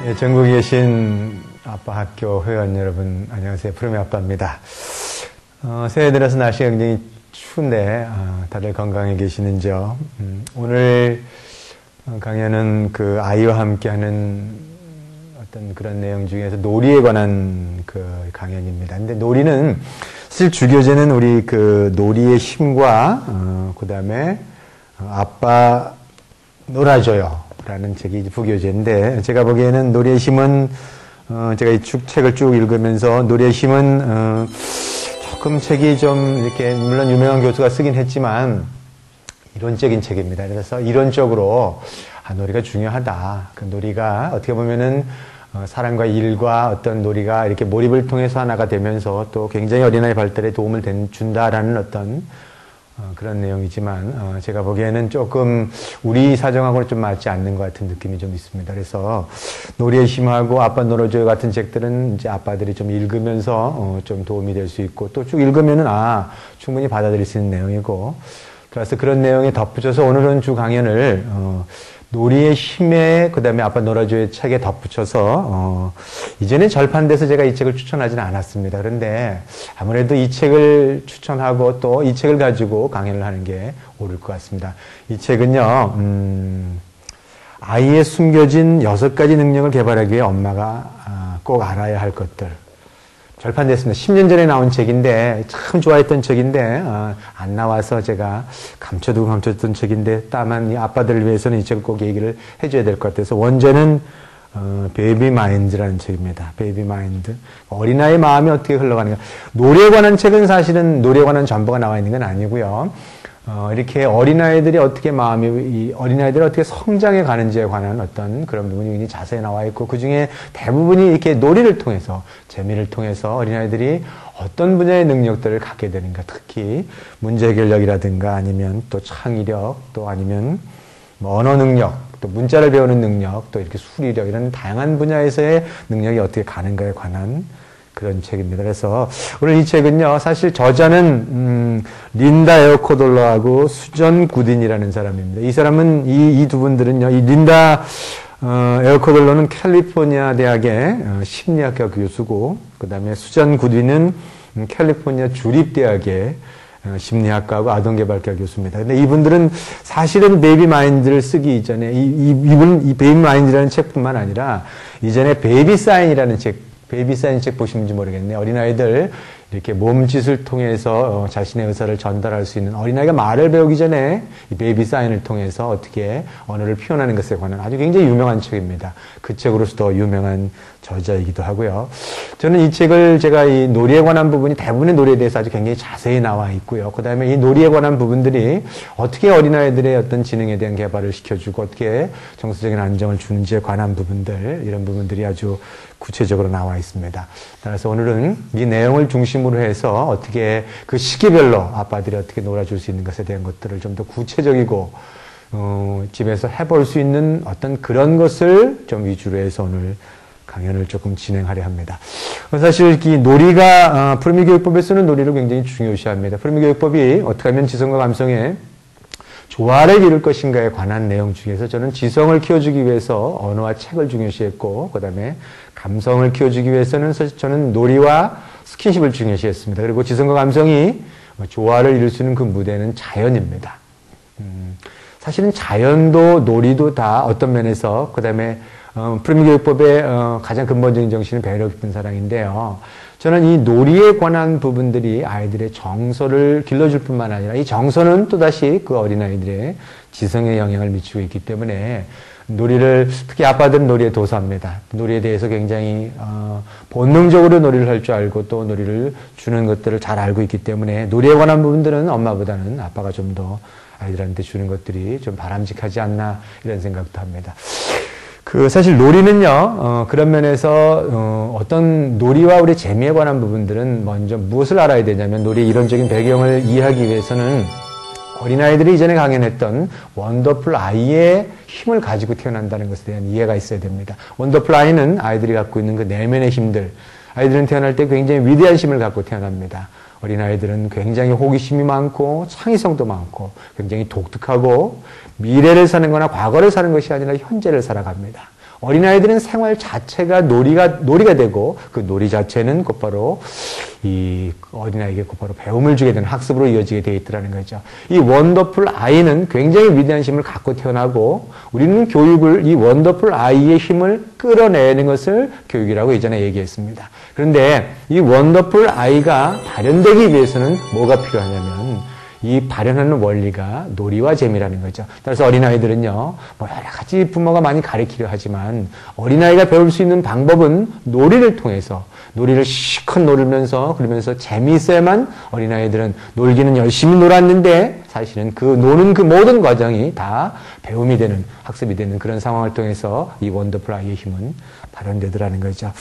예, 전국에 계신 아빠 학교 회원 여러분, 안녕하세요. 푸르미 아빠입니다. 새해 들어서 날씨가 굉장히 추운데, 다들 건강히 계시는지요? 오늘 강연은 그 아이와 함께하는 어떤 그런 내용 중에서 놀이에 관한 그 강연입니다. 근데 놀이는, 사실 주교제는 우리 그 놀이의 힘과, 그 다음에 아빠 놀아줘요. 라는 책이 부교재인데, 제가 보기에는 놀이의 힘은, 제가 이 책을 쭉 읽으면서 놀이의 힘은, 조금 책이 좀 이렇게, 물론 유명한 교수가 쓰긴 했지만, 이론적인 책입니다. 그래서 이론적으로, 놀이가 중요하다. 그 놀이가 어떻게 보면은, 사람과 일과 어떤 놀이가 이렇게 몰입을 통해서 하나가 되면서 또 굉장히 어린아이 발달에 도움을 준다라는 어떤, 그런 내용이지만 제가 보기에는 조금 우리 사정하고는 좀 맞지 않는 것 같은 느낌이 좀 있습니다. 그래서 놀이의 힘하고 아빠 놀아줘요 같은 책들은 이제 아빠들이 좀 읽으면서 좀 도움이 될 수 있고 또 쭉 읽으면은 충분히 받아들일 수 있는 내용이고 그래서 그런 내용에 덧붙여서 오늘은 주 강연을 놀이의 힘에 그다음에 아빠 놀아줘요 책에 덧붙여서 이전에 절판돼서 제가 이 책을 추천하지는 않았습니다. 그런데 아무래도 이 책을 추천하고 또 이 책을 가지고 강연을 하는 게 옳을 것 같습니다. 이 책은요, 아이의 숨겨진 6가지 능력을 개발하기 위해 엄마가 꼭 알아야 할 것들. 절판됐습니다. 10년 전에 나온 책인데 참 좋아했던 책인데 안 나와서 제가 감춰두던 책인데 다만 이 아빠들을 위해서는 이 책을 꼭 얘기를 해줘야 될 것 같아서 원제는 베이비 마인드라는 책입니다. 베이비 마인드. 어린아이의 마음이 어떻게 흘러가는가. 놀이에 관한 책은 사실은 놀이에 관한 전부가 나와 있는 건 아니고요. 이렇게 어린아이들이 어떻게 어린아이들이 어떻게 성장해 가는지에 관한 어떤 그런 부분이 굉장히 자세히 나와 있고, 그 중에 대부분이 이렇게 놀이를 통해서, 재미를 통해서 어린아이들이 어떤 분야의 능력들을 갖게 되는가, 특히 문제 해결력이라든가 아니면 또 창의력, 또 아니면 뭐 언어 능력, 또 문자를 배우는 능력, 또 이렇게 수리력, 이런 다양한 분야에서의 능력이 어떻게 가는가에 관한 그런 책입니다. 그래서 오늘 이 책은요, 사실 저자는 린다 에어코돌러하고 수전 구딘이라는 사람입니다. 이 사람은 이 두 분들은요, 이 린다 에어코돌러는 캘리포니아 대학의 심리학과 교수고, 그 다음에 수전 구딘은 캘리포니아 주립대학의 심리학과하고 아동개발과 교수입니다. 근데 이분들은 사실은 베이비 마인드를 쓰기 이전에 이 베이비 마인드라는 책뿐만 아니라 이전에 베이비 사인이라는 책, 베이비 사인 책 보시는지 모르겠네요. 어린아이들 이렇게 몸짓을 통해서 자신의 의사를 전달할 수 있는, 어린아이가 말을 배우기 전에 이 베이비 사인을 통해서 어떻게 언어를 표현하는 것에 관한 아주 굉장히 유명한 책입니다. 그 책으로서 더 유명한 저자이기도 하고요. 저는 이 책을 제가 이 놀이에 관한 부분이 대부분의 놀이에 대해서 아주 굉장히 자세히 나와 있고요. 그 다음에 이 놀이에 관한 부분들이 어떻게 어린아이들의 어떤 지능에 대한 개발을 시켜주고 어떻게 정서적인 안정을 주는지에 관한 부분들, 이런 부분들이 아주 구체적으로 나와 있습니다. 따라서 오늘은 이 내용을 중심으로 해서 어떻게 그 시기별로 아빠들이 어떻게 놀아줄 수 있는 것에 대한 것들을 좀 더 구체적이고 집에서 해볼 수 있는 어떤 그런 것을 좀 위주로 해서 오늘 강연을 조금 진행하려 합니다. 사실 이 놀이가 푸르미 교육법에서는 놀이를 굉장히 중요시합니다. 푸르미 교육법이 어떻게 하면 지성과 감성에 조화를 이룰 것인가에 관한 내용 중에서 저는 지성을 키워주기 위해서 언어와 책을 중요시했고, 그 다음에 감성을 키워주기 위해서는 사실 저는 놀이와 스킨십을 중요시했습니다. 그리고 지성과 감성이 조화를 이룰 수 있는 그 무대는 자연입니다. 사실은 자연도 놀이도 다 어떤 면에서, 그 다음에 푸르미 교육법의 가장 근본적인 정신은 배려 깊은 사랑인데요. 저는 이 놀이에 관한 부분들이 아이들의 정서를 길러줄 뿐만 아니라 이 정서는 또다시 그 어린아이들의 지성에 영향을 미치고 있기 때문에 놀이를, 특히 아빠들은 놀이에 도사입니다. 놀이에 대해서 굉장히 본능적으로 놀이를 할 줄 알고 또 놀이를 주는 것들을 잘 알고 있기 때문에 놀이에 관한 부분들은 엄마보다는 아빠가 좀 더 아이들한테 주는 것들이 좀 바람직하지 않나 이런 생각도 합니다. 사실 놀이는요, 그런 면에서, 어떤 놀이와 우리 재미에 관한 부분들은 먼저 무엇을 알아야 되냐면, 놀이의 이론적인 배경을 이해하기 위해서는 어린아이들이 이전에 강연했던 원더풀 아이의 힘을 가지고 태어난다는 것에 대한 이해가 있어야 됩니다. 원더풀 아이는 아이들이 갖고 있는 그 내면의 힘들, 아이들은 태어날 때 굉장히 위대한 힘을 갖고 태어납니다. 어린아이들은 굉장히 호기심이 많고 창의성도 많고 굉장히 독특하고 미래를 사는 거나 과거를 사는 것이 아니라 현재를 살아갑니다. 어린아이들은 생활 자체가 놀이가 되고 그 놀이 자체는 곧바로 이 어린아이에게 곧바로 배움을 주게 되는 학습으로 이어지게 되어 있더라는 거죠. 이 원더풀 아이는 굉장히 위대한 힘을 갖고 태어나고 우리는 교육을 이 원더풀 아이의 힘을 끌어내는 것을 교육이라고 예전에 얘기했습니다. 그런데 이 원더풀 아이가 발현되기 위해서는 뭐가 필요하냐면 이 발현하는 원리가 놀이와 재미라는 거죠. 따라서 어린아이들은요, 뭐 여러 가지 부모가 많이 가르치려 하지만 어린아이가 배울 수 있는 방법은 놀이를 통해서 놀이를 실컷 놀면서 그러면서 재미있어야만 어린아이들은 놀기는 열심히 놀았는데 사실은 그 노는 그 모든 과정이 다 배움이 되는 학습이 되는 그런 상황을 통해서 이 원더풀 아이의 힘은 발현되더라는 거죠.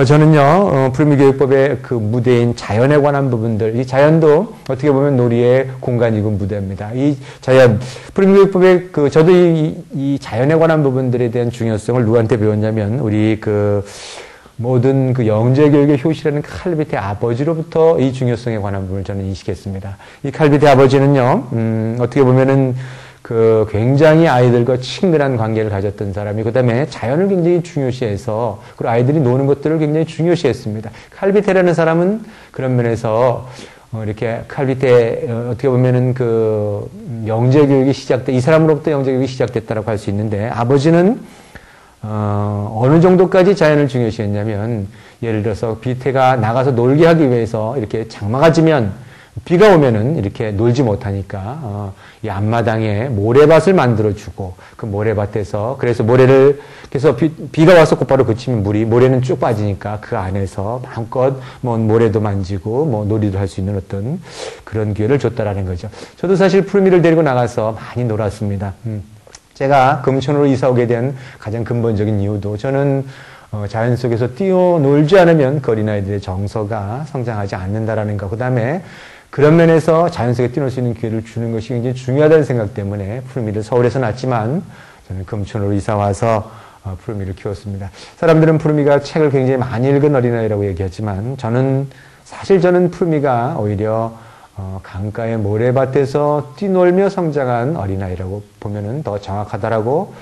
저는요, 푸르미교육법의 그 무대인 자연에 관한 부분들, 이 자연도 어떻게 보면 놀이의 공간이고 무대입니다. 이 자연, 푸르미교육법의 저도 이 자연에 관한 부분들에 대한 중요성을 누구한테 배웠냐면, 우리 모든 영재교육의 효시라는 칼비트의 아버지로부터 이 중요성에 관한 부분을 저는 인식했습니다. 이 칼비트의 아버지는요, 어떻게 보면은 굉장히 아이들과 친밀한 관계를 가졌던 사람이, 그 다음에 자연을 굉장히 중요시해서, 그리고 아이들이 노는 것들을 굉장히 중요시했습니다. 칼비테라는 사람은 그런 면에서, 이렇게 칼비테, 어떻게 보면은 영재교육이 이 사람으로부터 영재교육이 시작됐다라고 할 수 있는데, 아버지는, 어느 정도까지 자연을 중요시했냐면, 예를 들어서 비테가 나가서 놀게 하기 위해서 이렇게 장마가 지면, 비가 오면은 이렇게 놀지 못하니까 이 앞마당에 모래밭을 만들어주고 그 모래밭에서 그래서 비가 와서 곧바로 그치면 모래는 쭉 빠지니까 그 안에서 마음껏 모래도 만지고 놀이도 할 수 있는 어떤 그런 기회를 줬다라는 거죠. 저도 사실 푸르미를 데리고 나가서 많이 놀았습니다. 제가 금천으로 이사 오게 된 가장 근본적인 이유도 저는 자연 속에서 뛰어놀지 않으면 그 어린아이들의 정서가 성장하지 않는다라는 거. 그 다음에 그런 면에서 자연 속에 뛰어놀 수 있는 기회를 주는 것이 굉장히 중요하다는 생각 때문에 푸르미를 서울에서 낳았지만 저는 금천으로 이사 와서 푸르미를 키웠습니다. 사람들은 푸르미가 책을 굉장히 많이 읽은 어린아이라고 얘기하지만 사실 저는 푸르미가 오히려 강가의 모래밭에서 뛰놀며 성장한 어린아이라고 보면은 더 정확하다라고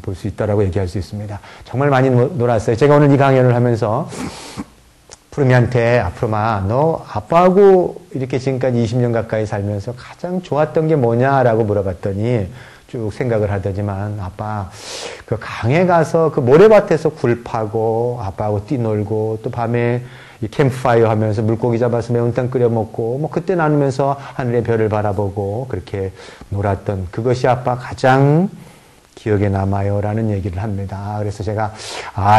볼 수 있다라고 얘기할 수 있습니다. 정말 많이 놀았어요. 제가 오늘 이 강연을 하면서 푸르미한테 앞으로마 너 아빠하고 이렇게 지금까지 20년 가까이 살면서 가장 좋았던 게 뭐냐라고 물어봤더니 쭉 생각을 하더니만 아빠 그 강에 가서 그 모래밭에서 굴 파고 아빠하고 뛰놀고 또 밤에 이 캠프파이어 하면서 물고기 잡아서 매운탕 끓여 먹고 그때 나누면서 하늘의 별을 바라보고 그렇게 놀았던 그것이 아빠 가장 기억에 남아요라는 얘기를 합니다. 그래서 제가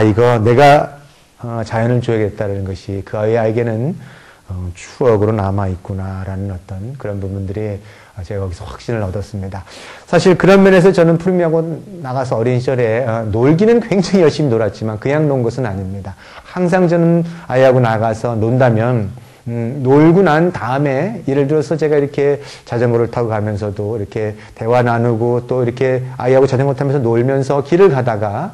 이거 내가 자연을 줘야겠다는 것이 그 아이에게는 추억으로 남아있구나라는 어떤 그런 부분들이 제가 거기서 확신을 얻었습니다. 사실 그런 면에서 저는 푸르미하고 나가서 어린 시절에 놀기는 굉장히 열심히 놀았지만 그냥 논 것은 아닙니다. 항상 저는 아이하고 나가서 논다면 놀고 난 다음에 예를 들어서 제가 이렇게 자전거를 타고 가면서도 이렇게 대화 나누고 또 이렇게 아이하고 자전거 타면서 놀면서 길을 가다가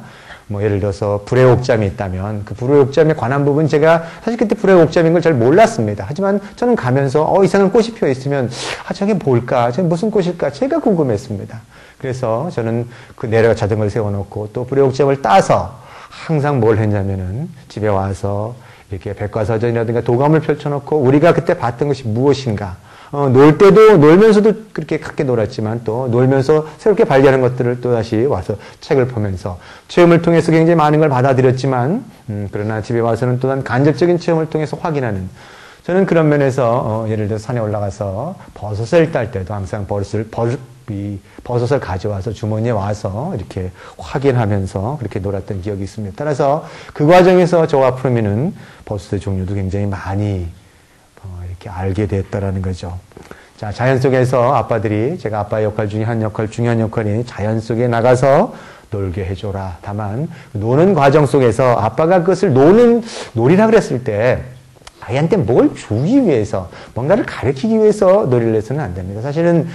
예를 들어서 불의 옥잠이 있다면 그 불의 옥잠에 관한 부분 제가 사실 그때 불의 옥잠인 걸 잘 몰랐습니다. 하지만 저는 가면서 이상한 꽃이 피어 있으면 저게 뭘까? 저게 무슨 꽃일까? 제가 궁금했습니다. 그래서 저는 내려가 자전거를 세워놓고 또 불의 옥잠을 따서 항상 뭘 했냐면은 집에 와서 이렇게 백과사전이라든가 도감을 펼쳐놓고 우리가 그때 봤던 것이 무엇인가? 놀 때도 놀면서도 그렇게 크게 놀았지만 또 놀면서 새롭게 발견한 것들을 또 다시 와서 책을 보면서 체험을 통해서 굉장히 많은 걸 받아들였지만 그러나 집에 와서는 또한 간접적인 체험을 통해서 확인하는 저는 그런 면에서 예를 들어 산에 올라가서 버섯을 딸 때도 항상 버섯을 가져와서 주머니에 와서 이렇게 확인하면서 그렇게 놀았던 기억이 있습니다. 따라서 그 과정에서 저와 푸르미는 버섯의 종류도 굉장히 많이 이렇게 알게 됐다라는 거죠. 자, 자연 속에서 아빠들이 제가 아빠의 역할 중에 중요한 역할이 자연 속에 나가서 놀게 해줘라. 다만 노는 과정 속에서 아빠가 그것을 놀이라 그랬을 때 아이한테 뭘 주기 위해서 뭔가를 가르치기 위해서 놀이를 해서는 안 됩니다. 사실은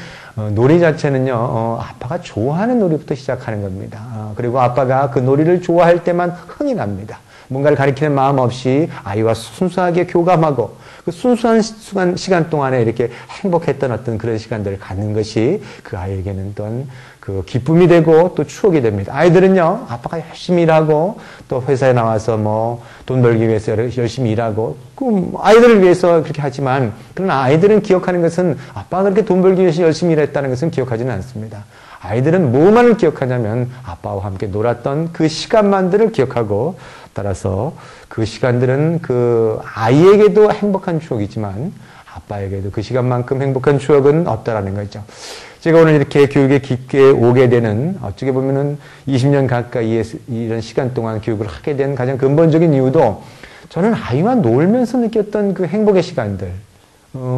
놀이 자체는요 아빠가 좋아하는 놀이부터 시작하는 겁니다. 그리고 아빠가 그 놀이를 좋아할 때만 흥이 납니다. 뭔가를 가리키는 마음 없이 아이와 순수하게 교감하고 그 순수한 시간 동안에 이렇게 행복했던 어떤 그런 시간들을 갖는 것이 그 아이에게는 또한 그 기쁨이 되고 또 추억이 됩니다. 아이들은요, 아빠가 열심히 일하고 또 회사에 나와서 뭐 돈 벌기 위해서 열심히 일하고 그 아이들을 위해서 그렇게 하지만 그러나 아이들은 기억하는 것은 아빠가 그렇게 돈 벌기 위해서 열심히 일했다는 것은 기억하지는 않습니다. 아이들은 뭐만을 기억하냐면 아빠와 함께 놀았던 그 시간만들을 기억하고 따라서 그 시간들은 그 아이에게도 행복한 추억이지만 아빠에게도 그 시간만큼 행복한 추억은 없다라는 거죠. 제가 오늘 이렇게 교육에 깊게 오게 되는 어떻게 보면은 20년 가까이의 이런 시간 동안 교육을 하게 된 가장 근본적인 이유도 저는 아이와 놀면서 느꼈던 그 행복의 시간들,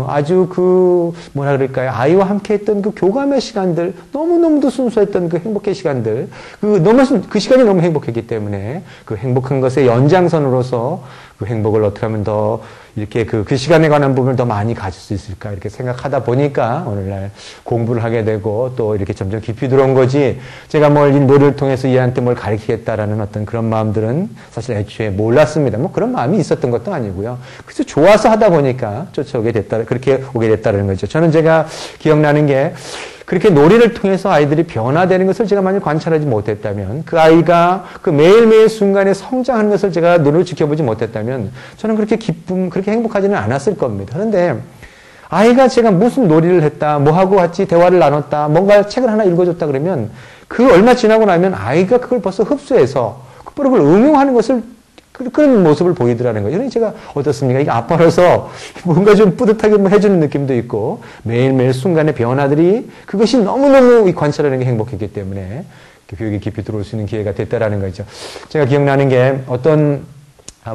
아주 그 뭐라 그럴까요? 아이와 함께 했던 그 교감의 시간들, 너무너무도 순수했던 그 행복의 시간들, 그 시간이 너무 행복했기 때문에 그 행복한 것의 연장선으로서 그 행복을 어떻게 하면 더 이렇게 그 시간에 관한 부분을 더 많이 가질 수 있을까 이렇게 생각하다 보니까 오늘날 공부를 하게 되고 또 이렇게 점점 깊이 들어온 거지 제가 이 노래를 통해서 얘한테 뭘 가르치겠다라는 어떤 그런 마음들은 사실 애초에 몰랐습니다. 뭐 그런 마음이 있었던 것도 아니고요. 그래서 좋아서 하다 보니까 쫓아오게 됐다, 그렇게 오게 됐다는 거죠. 저는 제가 기억나는 게 그렇게 놀이를 통해서 아이들이 변화되는 것을 제가 만약 관찰하지 못했다면 그 아이가 그 매일매일 순간에 성장하는 것을 제가 눈으로 지켜보지 못했다면 저는 그렇게 그렇게 행복하지는 않았을 겁니다. 그런데 아이가 제가 무슨 놀이를 했다, 뭐하고 같이 대화를 나눴다, 뭔가 책을 하나 읽어줬다 그러면 그 얼마 지나고 나면 아이가 그걸 벌써 흡수해서 그걸 응용하는 것을 그런 모습을 보이더라는 거예요. 그러니 제가 어떻습니까? 이게 아빠로서 뭔가 좀 뿌듯하게 해주는 느낌도 있고 매일매일 순간의 변화들이 그것이 너무너무 관찰하는 게 행복했기 때문에 교육에 깊이 들어올 수 있는 기회가 됐다라는 거죠. 제가 기억나는 게 어떤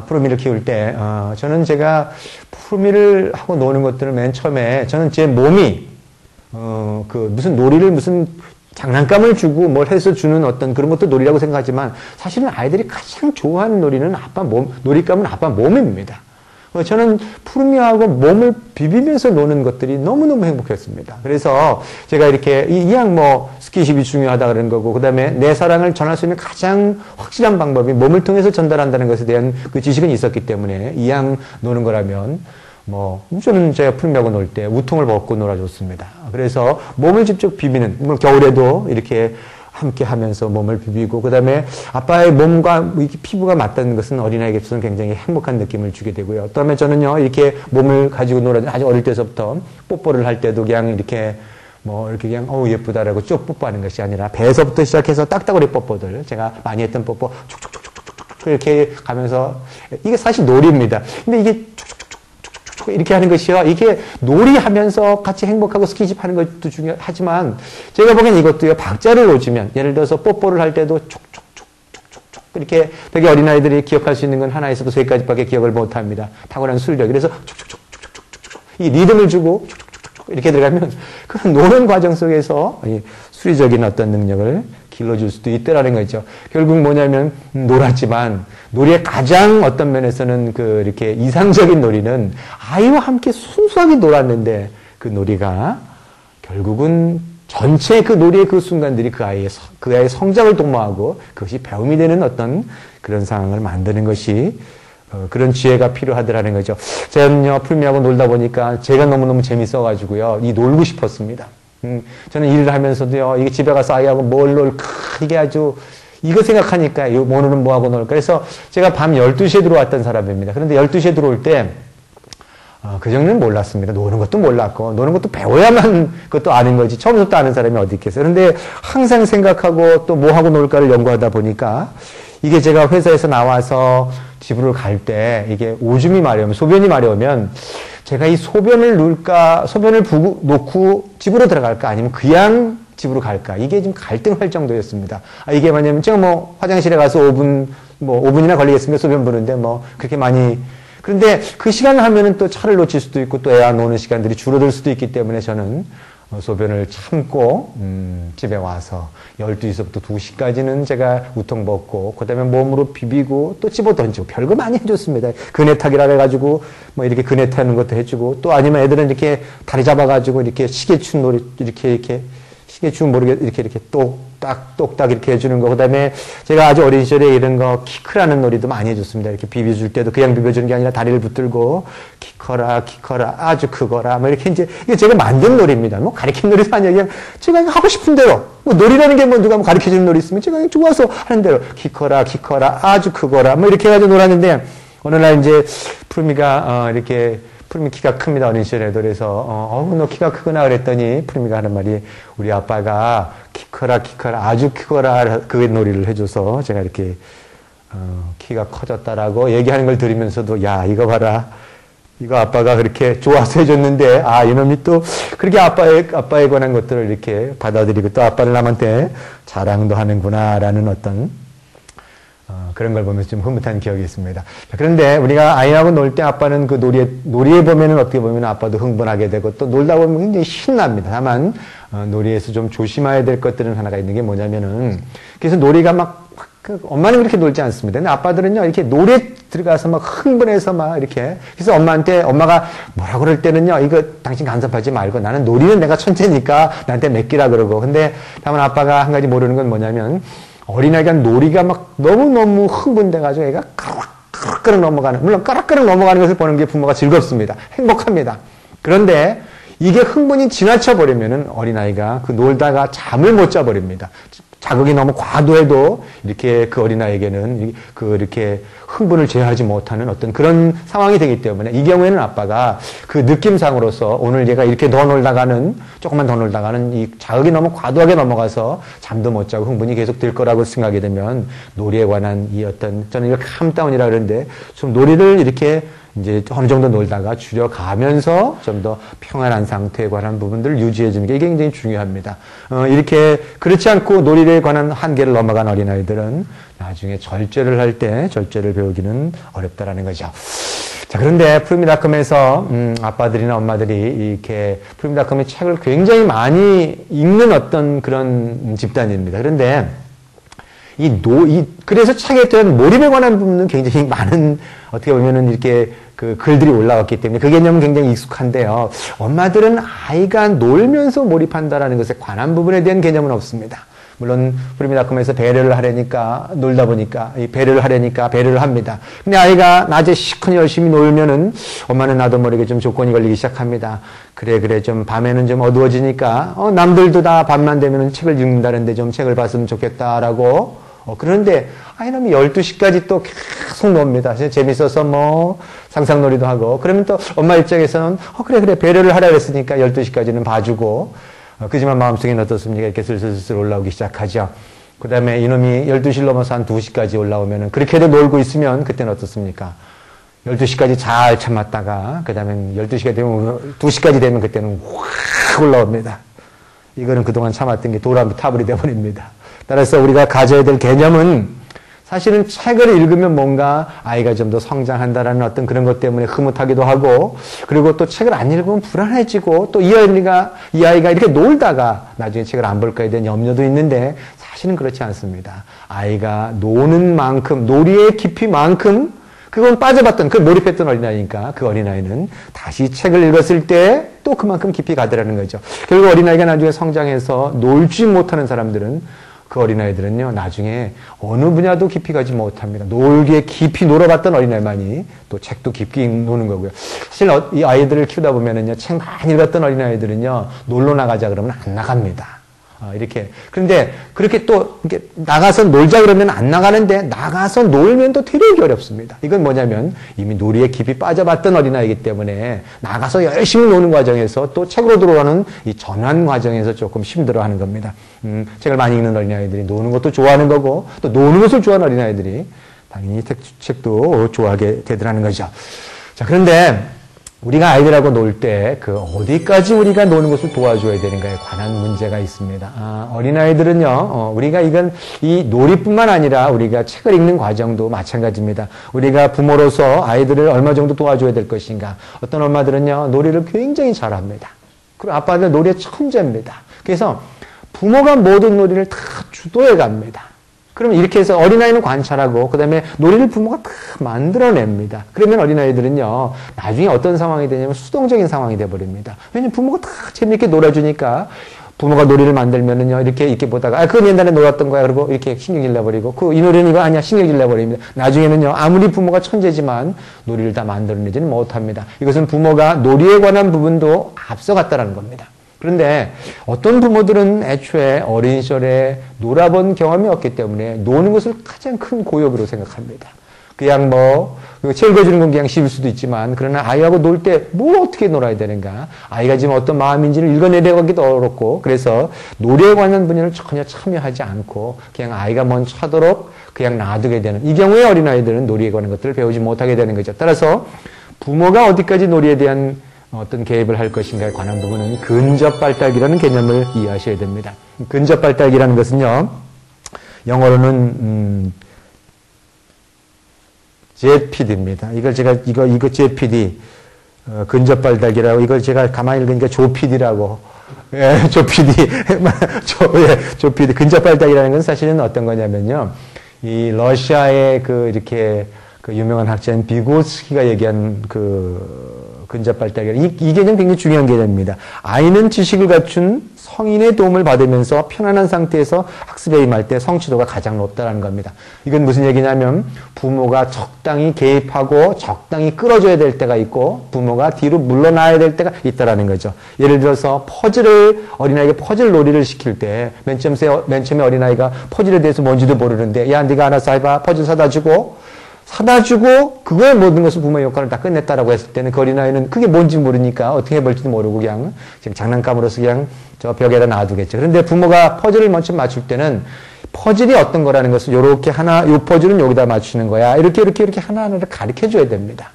푸르미를 키울 때 저는 제가 푸르미를 하고 노는 것들을 맨 처음에 저는 제 몸이 무슨 놀이를 무슨 장난감을 주고 뭘 해서 주는 어떤 그런 것도 놀이라고 생각하지만 사실은 아이들이 가장 좋아하는 놀이는 놀잇감은 아빠 몸입니다. 저는 푸르미하고 몸을 비비면서 노는 것들이 너무너무 행복했습니다. 그래서 제가 이렇게 이왕 스킨십이 중요하다 그런 거고 그 다음에 내 사랑을 전할 수 있는 가장 확실한 방법이 몸을 통해서 전달한다는 것에 대한 그 지식은 있었기 때문에 이왕 노는 거라면 저는 제가 푸르미하고 놀 때 우통을 벗고 놀아줬습니다. 그래서 몸을 직접 비비는, 겨울에도 이렇게 함께 하면서 몸을 비비고, 그 다음에 아빠의 몸과 피부가 맞닿는 것은 어린아이에게서는 굉장히 행복한 느낌을 주게 되고요. 그 다음에 저는요, 이렇게 몸을 가지고 놀아준 아주 어릴 때서부터 뽀뽀를 할 때도 그냥 이렇게 이렇게 그냥, 예쁘다라고 쭉 뽀뽀하는 것이 아니라 배에서부터 시작해서 딱따구리 뽀뽀들, 제가 많이 했던 뽀뽀, 촉촉촉촉촉촉 이렇게 가면서, 이게 사실 놀이입니다. 근데 이게 이렇게 하는 것이요. 이게 놀이하면서 같이 행복하고 스킨십 하는 것도 중요하지만 제가 보기엔 이것도요. 박자를 놓치면 예를 들어서 뽀뽀를 할 때도 촉촉촉촉촉촉 이렇게 되게 어린아이들이 기억할 수 있는 건 하나에서도 세 가지밖에 기억을 못합니다. 탁월한 술력. 그래서 촉촉촉촉촉촉촉 이 리듬을 주고 촉촉촉촉 이렇게 들어가면 그런 노는 과정 속에서 수리적인 어떤 능력을 길러줄 수도 있다라는 거죠. 결국 뭐냐면 놀았지만 놀이의 가장 어떤 면에서는 이렇게 이상적인 놀이는 아이와 함께 순수하게 놀았는데 그 놀이가 결국은 전체 그 놀이의 그 순간들이 그 아이의 성장을 도모하고 그것이 배움이 되는 어떤 그런 상황을 만드는 것이 그런 지혜가 필요하더라는 거죠. 저는요, 푸르미하고 놀다 보니까 제가 너무너무 재밌어가지고요, 놀고 싶었습니다. 저는 일을 하면서도요, 이게 집에 가서 아이하고 뭘 놀까, 이게 아주, 이거 생각하니까, 오늘은 뭐하고 놀까. 그래서 제가 밤 12시에 들어왔던 사람입니다. 그런데 12시에 들어올 때, 그 정도는 몰랐습니다. 노는 것도 몰랐고, 노는 것도 배워야만 그것도 아는 거지. 처음부터 아는 사람이 어디 있겠어요. 그런데 항상 생각하고 또 뭐하고 놀까를 연구하다 보니까, 이게 제가 회사에서 나와서 집으로 갈 때, 이게 오줌이 마려우면, 소변이 마려우면, 제가 이 소변을 놓고 집으로 들어갈까 아니면 그냥 집으로 갈까 이게 좀 갈등할 정도였습니다. 이게 뭐냐면 제가 화장실에 가서 5분이나 걸리겠습니까? 소변 보는데 그렇게 많이 그런데 그 시간을 하면은 또 차를 놓칠 수도 있고 또 애와 노는 시간들이 줄어들 수도 있기 때문에 저는 소변을 참고 집에 와서 12시부터 2시까지는 제가 우통 벗고 그다음에 몸으로 비비고 또 집어 던지고 별거 많이 해줬습니다. 그네 타기라 해가지고 이렇게 그네 타는 것도 해주고 또 아니면 애들은 이렇게 다리 잡아가지고 이렇게 시계춘 놀이 이렇게 시계 줄 모르게 이렇게 똑딱 이렇게 해주는 거. 그 다음에 제가 아주 어린 시절에 이런 거 키크라는 놀이도 많이 해줬습니다. 이렇게 비벼줄 때도 그냥 비벼주는 게 아니라 다리를 붙들고 키커라 아주 크거라 뭐 이렇게 이제 이게 제가 만든 놀이입니다. 뭐 가르친 놀이도 아니야. 그냥 제가 하고 싶은 대로 뭐 놀이라는 게 뭐 누가 뭐 가르쳐 주는 놀이 있으면 제가 그냥 좋아서 하는 대로 키커라 아주 크거라 뭐 이렇게 해가지고 놀았는데 어느 날 이제 푸르미가 이렇게 푸르미 키가 큽니다. 어린 시절에도. 그래서 너 키가 크구나 그랬더니 푸르미가 하는 말이 우리 아빠가 키커라 아주 크거라 그 놀이를 해줘서 제가 이렇게 키가 커졌다라고 얘기하는 걸 들으면서도 야 이거 봐라. 이거 아빠가 그렇게 좋아서 해줬는데 이놈이 또 그렇게 아빠에 관한 것들을 이렇게 받아들이고 또 아빠를 남한테 자랑도 하는구나라는 어떤 그런 걸 보면서 좀 흐뭇한 기억이 있습니다. 그런데 우리가 아이하고 놀 때 아빠는 그 놀이에 보면은 어떻게 보면 아빠도 흥분하게 되고 또 놀다 보면 굉장히 신납니다. 다만, 놀이에서 좀 조심해야 될 것들은 하나가 있는 게 뭐냐면은, 그래서 놀이가 엄마는 그렇게 놀지 않습니다. 근데 아빠들은요, 이렇게 놀이에 들어가서 막 흥분해서 막 이렇게. 그래서 엄마가 뭐라고 그럴 때는요, 이거 당신 간섭하지 말고 나는 놀이는 내가 천재니까 나한테 맡기라 그러고. 근데 다만 아빠가 한 가지 모르는 건 뭐냐면, 어린아이가 놀이가 막 너무너무 흥분돼가지고 애가 까락까락 넘어가는, 물론 까락까락 넘어가는 것을 보는 게 부모가 즐겁습니다. 행복합니다. 그런데 이게 흥분이 지나쳐버리면은 어린아이가 그 놀다가 잠을 못 자버립니다. 자극이 너무 과도해도 이렇게 그 어린아이에게는 이렇게 흥분을 제어하지 못하는 어떤 그런 상황이 되기 때문에 이 경우에는 아빠가 그 느낌상으로서 오늘 얘가 이렇게 조금만 더 놀다가는 이 자극이 너무 과도하게 넘어가서 잠도 못 자고 흥분이 계속 될 거라고 생각이 되면 놀이에 관한 이 저는 이걸 캄다운이라 그러는데 좀 놀이를 이렇게 이제 어느 정도 놀다가 줄여가면서 좀 더 평안한 상태에 관한 부분들을 유지해주는 게 굉장히 중요합니다. 이렇게 그렇지 않고 놀이에 관한 한계를 넘어간 어린아이들은 나중에 절제를 배우기는 어렵다라는 거죠. 자, 그런데 푸르미닷컴에서 아빠들이나 엄마들이 이렇게 푸르미닷컴의 책을 굉장히 많이 읽는 어떤 그런 집단입니다. 그런데 그래서 책에 대한 몰입에 관한 부분은 굉장히 많은, 어떻게 보면은 이렇게 그 글들이 올라왔기 때문에 그 개념은 굉장히 익숙한데요. 엄마들은 아이가 놀면서 몰입한다라는 것에 관한 부분에 대한 개념은 없습니다. 물론 푸르미닷컴에서 배려를 하려니까 놀다 보니까 배려를 하려니까 배려를 합니다. 근데 아이가 낮에 시커니 열심히 놀면은 엄마는 나도 모르게 좀 조건이 걸리기 시작합니다. 그래 좀 밤에는 좀 어두워지니까 남들도 다 밤만 되면은 책을 읽는다는데 좀 책을 봤으면 좋겠다라고. 그런데 아이놈이 12시까지 또 계속 놉니다. 재밌어서 뭐 상상놀이도 하고. 그러면 또 엄마 입장에서는 그래 배려를 하라 그랬으니까 12시까지는 봐주고. 그지만 마음속에는 어떻습니까? 이렇게 슬슬 올라오기 시작하죠. 그 다음에 이놈이 12시를 넘어서 한 2시까지 올라오면은 그렇게도 놀고 있으면 그때는 어떻습니까? 12시까지 잘 참았다가 그 다음에 12시가 되면 2시까지 되면 그때는 확 올라옵니다. 이거는 그동안 참았던 게 도람이 타불이 되어버립니다. 따라서 우리가 가져야 될 개념은 사실은 책을 읽으면 뭔가 아이가 좀 더 성장한다라는 어떤 그런 것 때문에 흐뭇하기도 하고, 그리고 또 책을 안 읽으면 불안해지고, 또 이 아이가 이렇게 놀다가 나중에 책을 안 볼까에 대한 염려도 있는데, 사실은 그렇지 않습니다. 아이가 노는 만큼, 놀이의 깊이만큼, 그건 빠져봤던, 몰입했던 어린아이니까 그 어린아이는 다시 책을 읽었을 때 또 그만큼 깊이 가더라는 거죠. 결국 어린아이가 나중에 성장해서 놀지 못하는 사람들은 그 어린아이들은요, 나중에 어느 분야도 깊이 가지 못합니다. 놀기에 깊이 놀아봤던 어린아이만이 또 책도 깊게 노는 거고요. 사실 이 아이들을 키우다 보면은요, 책 많이 읽었던 어린아이들은요, 놀러 나가자 그러면 안 나갑니다. 이렇게. 그런데 그렇게 또 이렇게 나가서 놀자 그러면 안 나가는데 나가서 놀면 또 되게 어렵습니다. 이건 뭐냐면 이미 놀이에 깊이 빠져봤던 어린아이기 때문에 나가서 열심히 노는 과정에서 또 책으로 들어가는 이 전환 과정에서 조금 힘들어하는 겁니다. 책을 많이 읽는 어린아이들이 노는 것도 좋아하는 거고 또 노는 것을 좋아하는 어린아이들이 당연히 책도 좋아하게 되더라는 거죠. 자, 그런데 우리가 아이들하고 놀 때 어디까지 우리가 노는 것을 도와줘야 되는가에 관한 문제가 있습니다. 어린아이들은요, 우리가 이 놀이뿐만 아니라 우리가 책을 읽는 과정도 마찬가지입니다. 우리가 부모로서 아이들을 얼마 정도 도와줘야 될 것인가. 어떤 엄마들은요, 놀이를 굉장히 잘합니다. 그리고 아빠는 놀이의 천재입니다. 그래서 부모가 모든 놀이를 다 주도해 갑니다. 그러면 이렇게 해서 어린아이는 관찰하고 그 다음에 놀이를 부모가 다 만들어냅니다. 그러면 어린아이들은요, 나중에 어떤 상황이 되냐면 수동적인 상황이 돼버립니다. 왜냐하면 부모가 다 재밌게 놀아주니까 부모가 놀이를 만들면은요, 이렇게 보다가, 그건 옛날에 놀았던 거야. 그리고 이렇게 신경질 내버리고, 이 놀이는 이거 아니야. 신경질 내버립니다. 나중에는요, 아무리 부모가 천재지만 놀이를 다 만들어내지는 못합니다. 이것은 부모가 놀이에 관한 부분도 앞서갔다는 겁니다. 그런데 어떤 부모들은 애초에 어린 시절에 놀아본 경험이 없기 때문에 노는 것을 가장 큰 고역으로 생각합니다. 그냥 읽어주는 건 그냥 쉬울 수도 있지만, 그러나 아이하고 놀 때 뭘 어떻게 놀아야 되는가? 아이가 지금 어떤 마음인지를 읽어내려가기도 어렵고, 그래서 놀이에 관한 분야를 전혀 참여하지 않고, 그냥 아이가 먼저 하도록 그냥 놔두게 되는, 이 경우에 어린아이들은 놀이에 관한 것들을 배우지 못하게 되는 거죠. 따라서 부모가 어디까지 놀이에 대한 어떤 개입을 할 것인가에 관한 부분은 근접발달기라는 개념을 이해하셔야 됩니다. 근접발달기라는 것은요, 영어로는 JPD입니다. 이거 JPD, 근접발달기라고, 이걸 제가 가만히 읽으니까 조PD라고, 조PD, 조PD. 근접발달기라는 건 사실은 어떤 거냐면요, 이 러시아의 이렇게 유명한 학자인 비고스키가 얘기한 근접발달기. 이 개념 굉장히 중요한 개념입니다. 아이는 지식을 갖춘 성인의 도움을 받으면서 편안한 상태에서 학습에 임할 때 성취도가 가장 높다는 겁니다. 이건 무슨 얘기냐면 부모가 적당히 개입하고 적당히 끌어줘야 될 때가 있고 부모가 뒤로 물러나야 될 때가 있다는 거죠. 예를 들어서 어린아이에게 퍼즐 놀이를 시킬 때 맨 처음에 어린아이가 퍼즐에 대해서 뭔지도 모르는데 야 네가 알아서 해봐. 퍼즐 사다 주고 그거의 모든 것을 부모의 역할을 다 끝냈다라고 했을 때는 그 어린아이는 그게 뭔지 모르니까 어떻게 해볼지도 모르고 그냥 지금 장난감으로서 그냥 저 벽에다 놔두겠죠. 그런데 부모가 퍼즐을 먼저 맞출 때는 퍼즐이 어떤 거라는 것을 요렇게 요 퍼즐은 여기다 맞추는 거야. 이렇게 하나하나를 가르쳐 줘야 됩니다.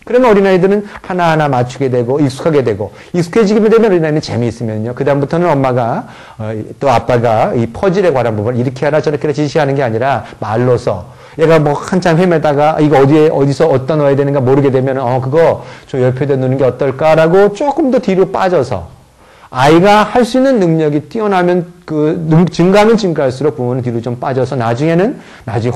그러면 어린아이들은 하나하나 맞추게 되고 익숙하게 되고 익숙해지게 되면 어린아이는 재미있으면요. 그다음부터는 엄마가 또 아빠가 이 퍼즐에 관한 부분을 이렇게 하라 저렇게 하라 지시하는 게 아니라 말로서 얘가 한참 헤매다가 이거 어디서 어디다 넣어야 되는가 모르게 되면 그거 저 옆에다 넣는 게 어떨까라고 조금 더 뒤로 빠져서 아이가 할 수 있는 능력이 뛰어나면 증가하면 증가할수록 부모는 뒤로 좀 빠져서 나중에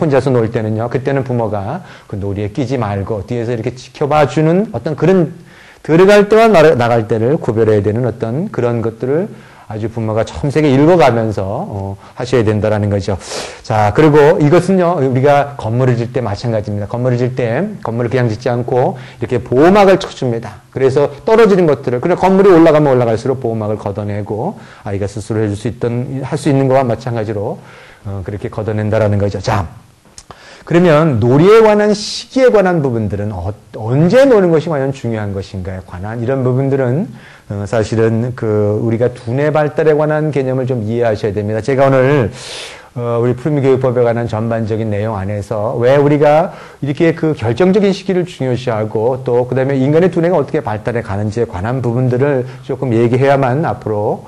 혼자서 놀 때는요. 그때는 부모가 그 놀이에 끼지 말고 뒤에서 이렇게 지켜봐 주는 어떤 그런 들어갈 때와 나갈 때를 구별해야 되는 어떤 그런 것들을 아주 부모가 첨세게 읽어가면서 하셔야 된다라는 거죠. 자, 그리고 이것은요, 우리가 건물을 질 때 마찬가지입니다. 건물을 질 때 건물을 그냥 짓지 않고 이렇게 보호막을 쳐줍니다. 그래서 떨어지는 것들을 그냥 건물이 올라가면 올라갈수록 보호막을 걷어내고 아이가 스스로 할 수 있는 것과 마찬가지로 그렇게 걷어낸다라는 거죠. 자, 그러면 놀이에 관한 시기에 관한 부분들은 언제 노는 것이 과연 중요한 것인가에 관한 이런 부분들은 사실은 우리가 두뇌 발달에 관한 개념을 좀 이해하셔야 됩니다. 제가 오늘 우리 푸르미교육법에 관한 전반적인 내용 안에서 왜 우리가 이렇게 결정적인 시기를 중요시하고 또 그다음에 인간의 두뇌가 어떻게 발달해 가는지에 관한 부분들을 조금 얘기해야만 앞으로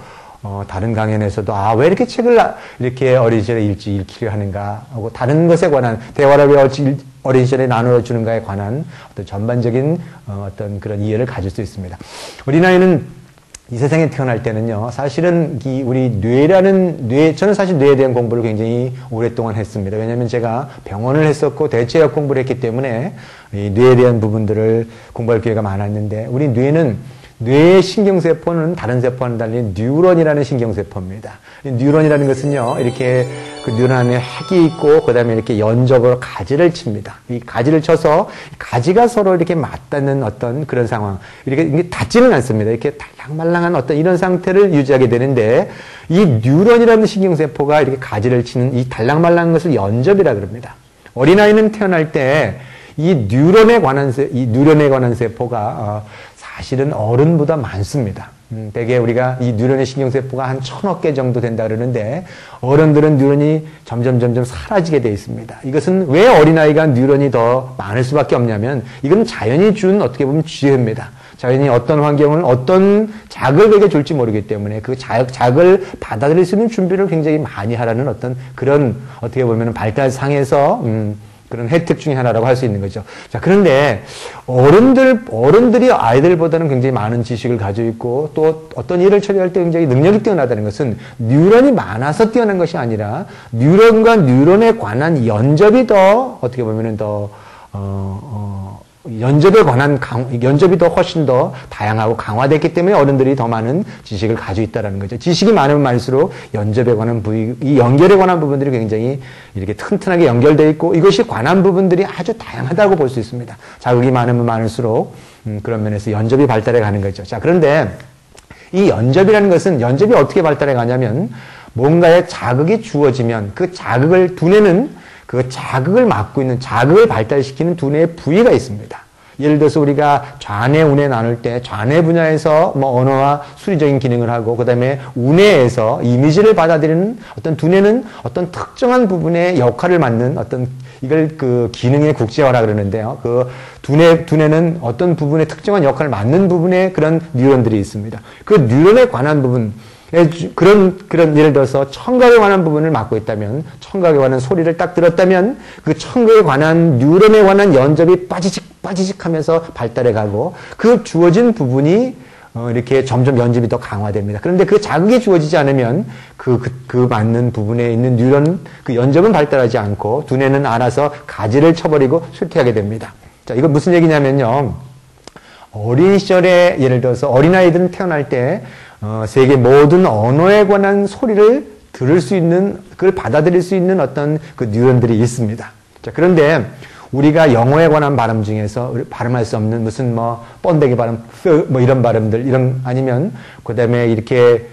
다른 강연에서도 왜 이렇게 책을 이렇게 어린 시절에 읽기를 하는가 하고 다른 것에 관한 대화를 왜 어린 시절에 나누어 주는가에 관한 어떤 전반적인 어떤 그런 이해를 가질 수 있습니다. 어린아이는 이 세상에 태어날 때는요, 사실은 우리 저는 사실 뇌에 대한 공부를 굉장히 오랫동안 했습니다. 왜냐하면 제가 병원을 했었고 대체약 공부를 했기 때문에 이 뇌에 대한 부분들을 공부할 기회가 많았는데 우리 뇌의 신경세포는 다른 세포와는 달리 뉴런이라는 신경세포입니다. 뉴런이라는 것은요, 이렇게 뉴런 안에 핵이 있고, 그 다음에 이렇게 연적으로 가지를 칩니다. 이 가지를 쳐서, 가지가 서로 이렇게 맞닿는 어떤 그런 상황. 이게 닿지는 않습니다. 이렇게 달랑말랑한 어떤 이런 상태를 유지하게 되는데, 이 뉴런이라는 신경세포가 이렇게 가지를 치는 이 달랑말랑한 것을 연접이라 그럽니다. 어린아이는 태어날 때, 이 뉴런에 관한 세포가, 사실은 어른보다 많습니다. 대개 우리가 이 뉴런의 신경세포가 한 1000억 개 정도 된다 그러는데 어른들은 뉴런이 점점 사라지게 되어 있습니다. 이것은 왜 어린아이가 뉴런이 더 많을 수밖에 없냐면 이건 자연이 준 어떻게 보면 지혜입니다. 자연이 어떤 환경을 어떤 자극을 그에게 줄지 모르기 때문에 그 자극을 받아들일 수 있는 준비를 굉장히 많이 하라는 어떤 그런 어떻게 보면 발달상에서 그런 혜택 중에 하나라고 할 수 있는 거죠. 자, 그런데 어른들이 아이들보다는 굉장히 많은 지식을 가지고 있고 또 어떤 일을 처리할 때 굉장히 능력이 뛰어나다는 것은 뉴런이 많아서 뛰어난 것이 아니라 뉴런과 뉴런에 관한 연접이 더 어떻게 보면은 더 연접에 관한 연접이 더 훨씬 더 다양하고 강화됐기 때문에 어른들이 더 많은 지식을 가지고 있다는 거죠. 지식이 많으면 많을수록 연접에 관한 부위, 이 연결에 관한 부분들이 굉장히 이렇게 튼튼하게 연결되어 있고 이것이 관한 부분들이 아주 다양하다고 볼 수 있습니다. 자극이 많으면 많을수록 그런 면에서 연접이 발달해 가는 거죠. 자, 그런데 이 연접이라는 것은 연접이 어떻게 발달해 가냐면 뭔가에 자극이 주어지면 그 자극을 두뇌는 그 자극을 막고 있는 자극을 발달시키는 두뇌의 부위가 있습니다. 예를 들어서 우리가 좌뇌, 우뇌 나눌 때 좌뇌 분야에서 뭐 언어와 수리적인 기능을 하고 그다음에 우뇌에서 이미지를 받아들이는 어떤 두뇌는 어떤 특정한 부분의 역할을 맡는 어떤 이걸 그 기능의 국제화라 그러는데요. 그 두뇌는 어떤 부분의 특정한 역할을 맡는 부분에 그런 뉴런들이 있습니다. 그 뉴런에 관한 부분 그런 예를 들어서 청각에 관한 부분을 맡고 있다면 청각에 관한 소리를 딱 들었다면 그 청각에 관한 뉴런에 관한 연접이 빠지직 하면서 발달해 가고 그 주어진 부분이 이렇게 점점 연접이 더 강화됩니다. 그런데 그 자극이 주어지지 않으면 그 맞는 부분에 있는 뉴런 그 연접은 발달하지 않고 두뇌는 알아서 가지를 쳐버리고 쇠퇴하게 됩니다. 자, 이거 무슨 얘기냐면요. 어린 시절에 예를 들어서 어린아이들은 태어날 때 세계 모든 언어에 관한 소리를 들을 수 있는, 그걸 받아들일 수 있는 어떤 그 뉴런들이 있습니다. 자, 그런데 우리가 영어에 관한 발음 중에서 발음할 수 없는 무슨 뭐 번데기 발음, 뭐 이런 발음들, 아니면 그 다음에 이렇게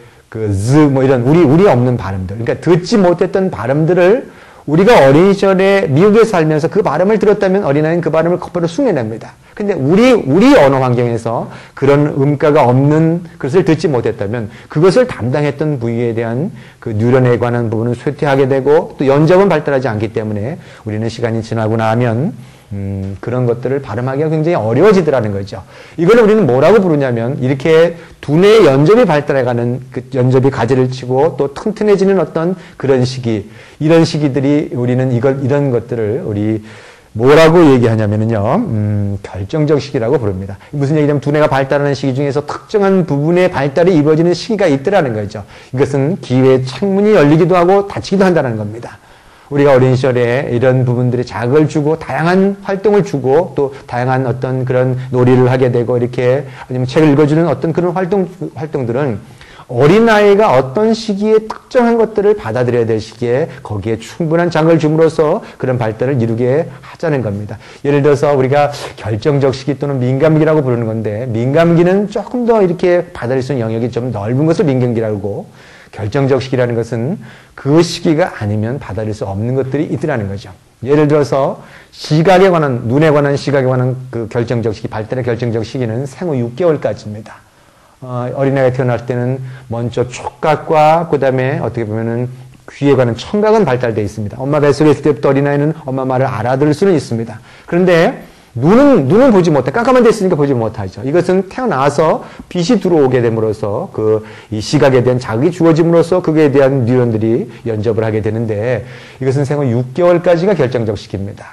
뭐 이런 우리 없는 발음들. 그러니까 듣지 못했던 발음들을 우리가 어린 시절에 미국에 살면서 그 발음을 들었다면 어린아이는 그 발음을 곧바로 흉내냅니다. 근데 우리 언어 환경에서 그런 음가가 없는 것을 듣지 못했다면 그것을 담당했던 부위에 대한 그 뉴런에 관한 부분은 쇠퇴하게 되고 또 연접은 발달하지 않기 때문에 우리는 시간이 지나고 나면 그런 것들을 발음하기가 굉장히 어려워지더라는 거죠. 이걸 우리는 뭐라고 부르냐면 이렇게 두뇌의 연접이 발달해가는 그 연접이 가지를 치고 또 튼튼해지는 어떤 그런 시기, 이런 시기들이 우리는 이런 것들을 우리 뭐라고 얘기하냐면요, 결정적 시기라고 부릅니다. 무슨 얘기냐면 두뇌가 발달하는 시기 중에서 특정한 부분의 발달이 이루어지는 시기가 있더라는 거죠. 이것은 기회의 창문이 열리기도 하고 닫히기도 한다는 겁니다. 우리가 어린 시절에 이런 부분들에 자극을 주고 다양한 활동을 주고 또 다양한 어떤 그런 놀이를 하게 되고 이렇게 아니면 책을 읽어주는 어떤 그런 활동들은 어린아이가 어떤 시기에 특정한 것들을 받아들여야 될 시기에 거기에 충분한 자극을 줌으로써 그런 발달을 이루게 하자는 겁니다. 예를 들어서 우리가 결정적 시기 또는 민감기라고 부르는 건데 민감기는 조금 더 이렇게 받아들일 수 있는 영역이 좀 넓은 것을 민감기라고 결정적 시기라는 것은 그 시기가 아니면 받아들일 수 없는 것들이 있더라는 거죠. 예를 들어서 시각에 관한, 눈에 관한 시각에 관한 그 결정적 시기, 발달의 결정적 시기는 생후 6개월까지입니다. 어린아이가 태어날 때는 먼저 촉각과 그 다음에 어떻게 보면은 귀에 관한 청각은 발달되어 있습니다. 엄마 뱃속에 있을 때부터 어린아이는 엄마 말을 알아들을 수는 있습니다. 그런데 눈은 보지 못해. 깜깜한 데 있으니까 보지 못하죠. 이것은 태어나서 빛이 들어오게 됨으로써 이 시각에 대한 자극이 주어짐으로써 그에 대한 뉴런들이 연접을 하게 되는데 이것은 생후 6개월까지가 결정적 시기입니다.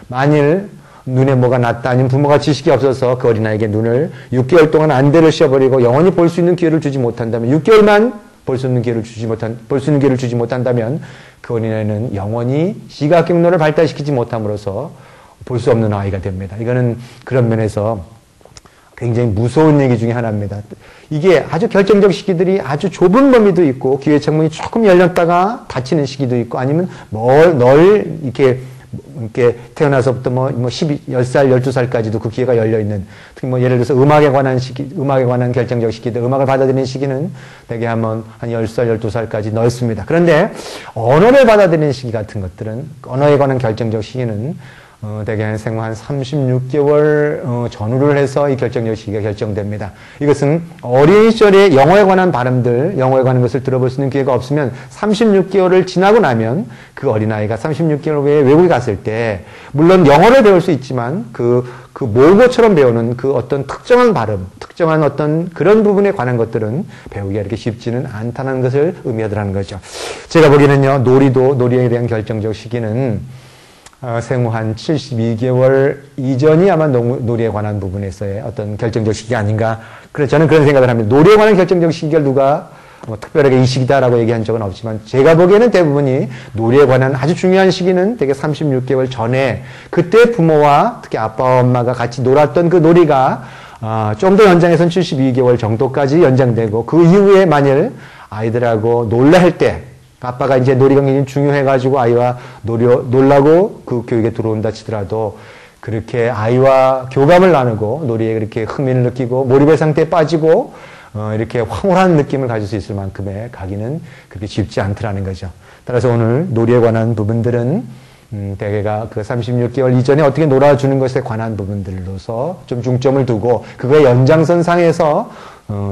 만일 눈에 뭐가 났다 아니면 부모가 지식이 없어서 그 어린아이에게 눈을 6개월 동안 안대를 씌워버리고 영원히 볼 수 있는 기회를 주지 못한다면 6개월만 볼 수 있는 기회를 주지 못한다면 그 어린아이는 영원히 시각 경로를 발달시키지 못함으로써 볼 수 없는 아이가 됩니다. 이거는 그런 면에서 굉장히 무서운 얘기 중에 하나입니다. 이게 아주 결정적 시기들이 아주 좁은 범위도 있고 기회 창문이 조금 열렸다가 닫히는 시기도 있고 아니면 이렇게 태어나서부터 10살, 12살까지도 그 기회가 열려있는, 특히 예를 들어서 음악에 관한 결정적 시기들, 음악을 받아들이는 시기는 대개 한 10살, 12살까지 넓습니다. 그런데 언어를 받아들이는 시기 같은 것들은, 언어에 관한 결정적 시기는 대개 생후 한 36개월 전후를 해서 이 결정적 시기가 결정됩니다. 이것은 어린 시절에 영어에 관한 발음들, 영어에 관한 것을 들어볼 수 있는 기회가 없으면 36개월을 지나고 나면 그 어린아이가 36개월 후에 외국에 갔을 때 물론 영어를 배울 수 있지만 그 모국어처럼 배우는 그 어떤 특정한 발음, 특정한 어떤 그런 부분에 관한 것들은 배우기가 이렇게 쉽지는 않다는 것을 의미하더라는 거죠. 제가 보기에는요, 노리에 대한 결정적 시기는 생후 한 72개월 이전이 아마 놀이에 관한 부분에서의 어떤 결정적 시기가 아닌가. 그래서 저는 그런 생각을 합니다. 놀이에 관한 결정적 시기를 누가 뭐 특별하게 이 시기다라고 얘기한 적은 없지만 제가 보기에는 대부분이 놀이에 관한 아주 중요한 시기는 되게 36개월 전에 그때 부모와 특히 아빠와 엄마가 같이 놀았던 그 놀이가 좀 더 연장해서는 72개월 정도까지 연장되고 그 이후에 만일 아이들하고 놀라 할 때 아빠가 이제 놀이가 굉장히 중요해가지고 아이와 놀라고 그 교육에 들어온다 치더라도 그렇게 아이와 교감을 나누고 놀이에 그렇게 흥미를 느끼고 몰입의 상태에 빠지고 이렇게 황홀한 느낌을 가질 수 있을 만큼의 가기는 그렇게 쉽지 않더라는 거죠. 따라서 오늘 놀이에 관한 부분들은 대개가 그 36개월 이전에 어떻게 놀아주는 것에 관한 부분들로서 좀 중점을 두고 그거의 연장선상에서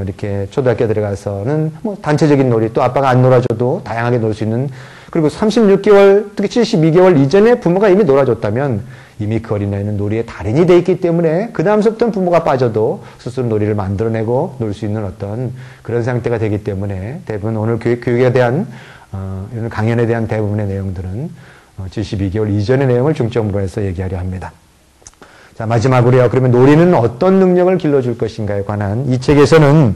이렇게 초등학교 들어가서는 뭐 단체적인 놀이 또 아빠가 안 놀아줘도 다양하게 놀 수 있는 그리고 36개월 특히 72개월 이전에 부모가 이미 놀아줬다면 이미 그 어린아이는 놀이에 달인이 돼 있기 때문에 그 다음서부터는 부모가 빠져도 스스로 놀이를 만들어내고 놀 수 있는 어떤 그런 상태가 되기 때문에 대부분 오늘 교육에 대한 이런 강연에 대한 대부분의 내용들은 72개월 이전의 내용을 중점으로 해서 얘기하려 합니다. 자, 마지막으로요. 그러면 놀이는 어떤 능력을 길러줄 것인가에 관한 이 책에서는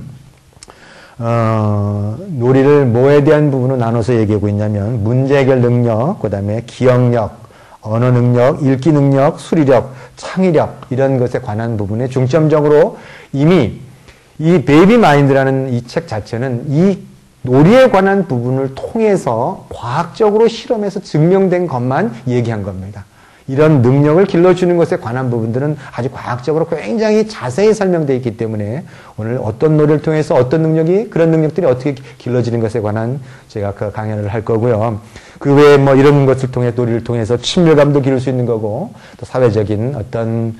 놀이를 뭐에 대한 부분으로 나눠서 얘기하고 있냐면 문제 해결 능력, 그 다음에 기억력, 언어 능력, 읽기 능력, 수리력, 창의력 이런 것에 관한 부분에 중점적으로 이미 이 베이비 마인드라는 이 책 자체는 이 놀이에 관한 부분을 통해서 과학적으로 실험해서 증명된 것만 얘기한 겁니다. 이런 능력을 길러주는 것에 관한 부분들은 아주 과학적으로 굉장히 자세히 설명되어 있기 때문에 오늘 어떤 놀이를 통해서 어떤 능력이 그런 능력들이 어떻게 길러지는 것에 관한 제가 그 강연을 할 거고요. 그 외에 뭐 이런 것을 통해 놀이를 통해서 친밀감도 기를 수 있는 거고 또 사회적인 어떤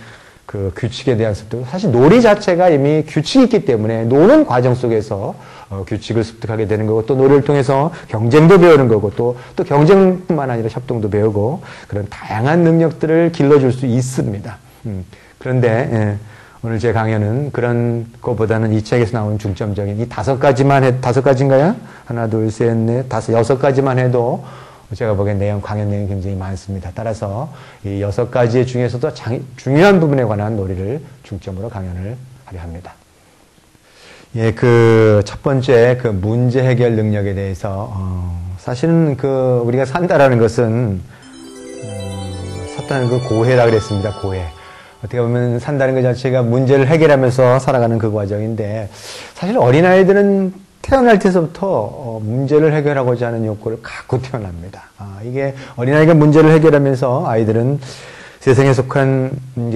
그 규칙에 대한 습득 사실 놀이 자체가 이미 규칙이 있기 때문에 노는 과정 속에서 규칙을 습득하게 되는 거고 또 놀이를 통해서 경쟁도 배우는 거고 또 경쟁뿐만 아니라 협동도 배우고 그런 다양한 능력들을 길러줄 수 있습니다. 그런데 오늘 제 강연은 그런 것보다는 이 책에서 나온 중점적인 이 다섯 가지인가요? 하나, 둘, 셋, 넷, 다섯, 여섯 가지만 해도 제가 보기엔 강연 내용이 굉장히 많습니다. 따라서 이 6가지 중에서도 중요한 부분에 관한 놀이를 중점으로 강연을 하려 합니다. 예, 첫 번째, 문제 해결 능력에 대해서, 사실은 우리가 산다라는 것은, 샀다는 고해라 그랬습니다, 고해. 어떻게 보면 산다는 것 자체가 문제를 해결하면서 살아가는 그 과정인데, 사실 어린아이들은 태어날 때서부터 문제를 해결하고자 하는 욕구를 갖고 태어납니다. 이게 어린아이가 문제를 해결하면서 아이들은 세상에 속한,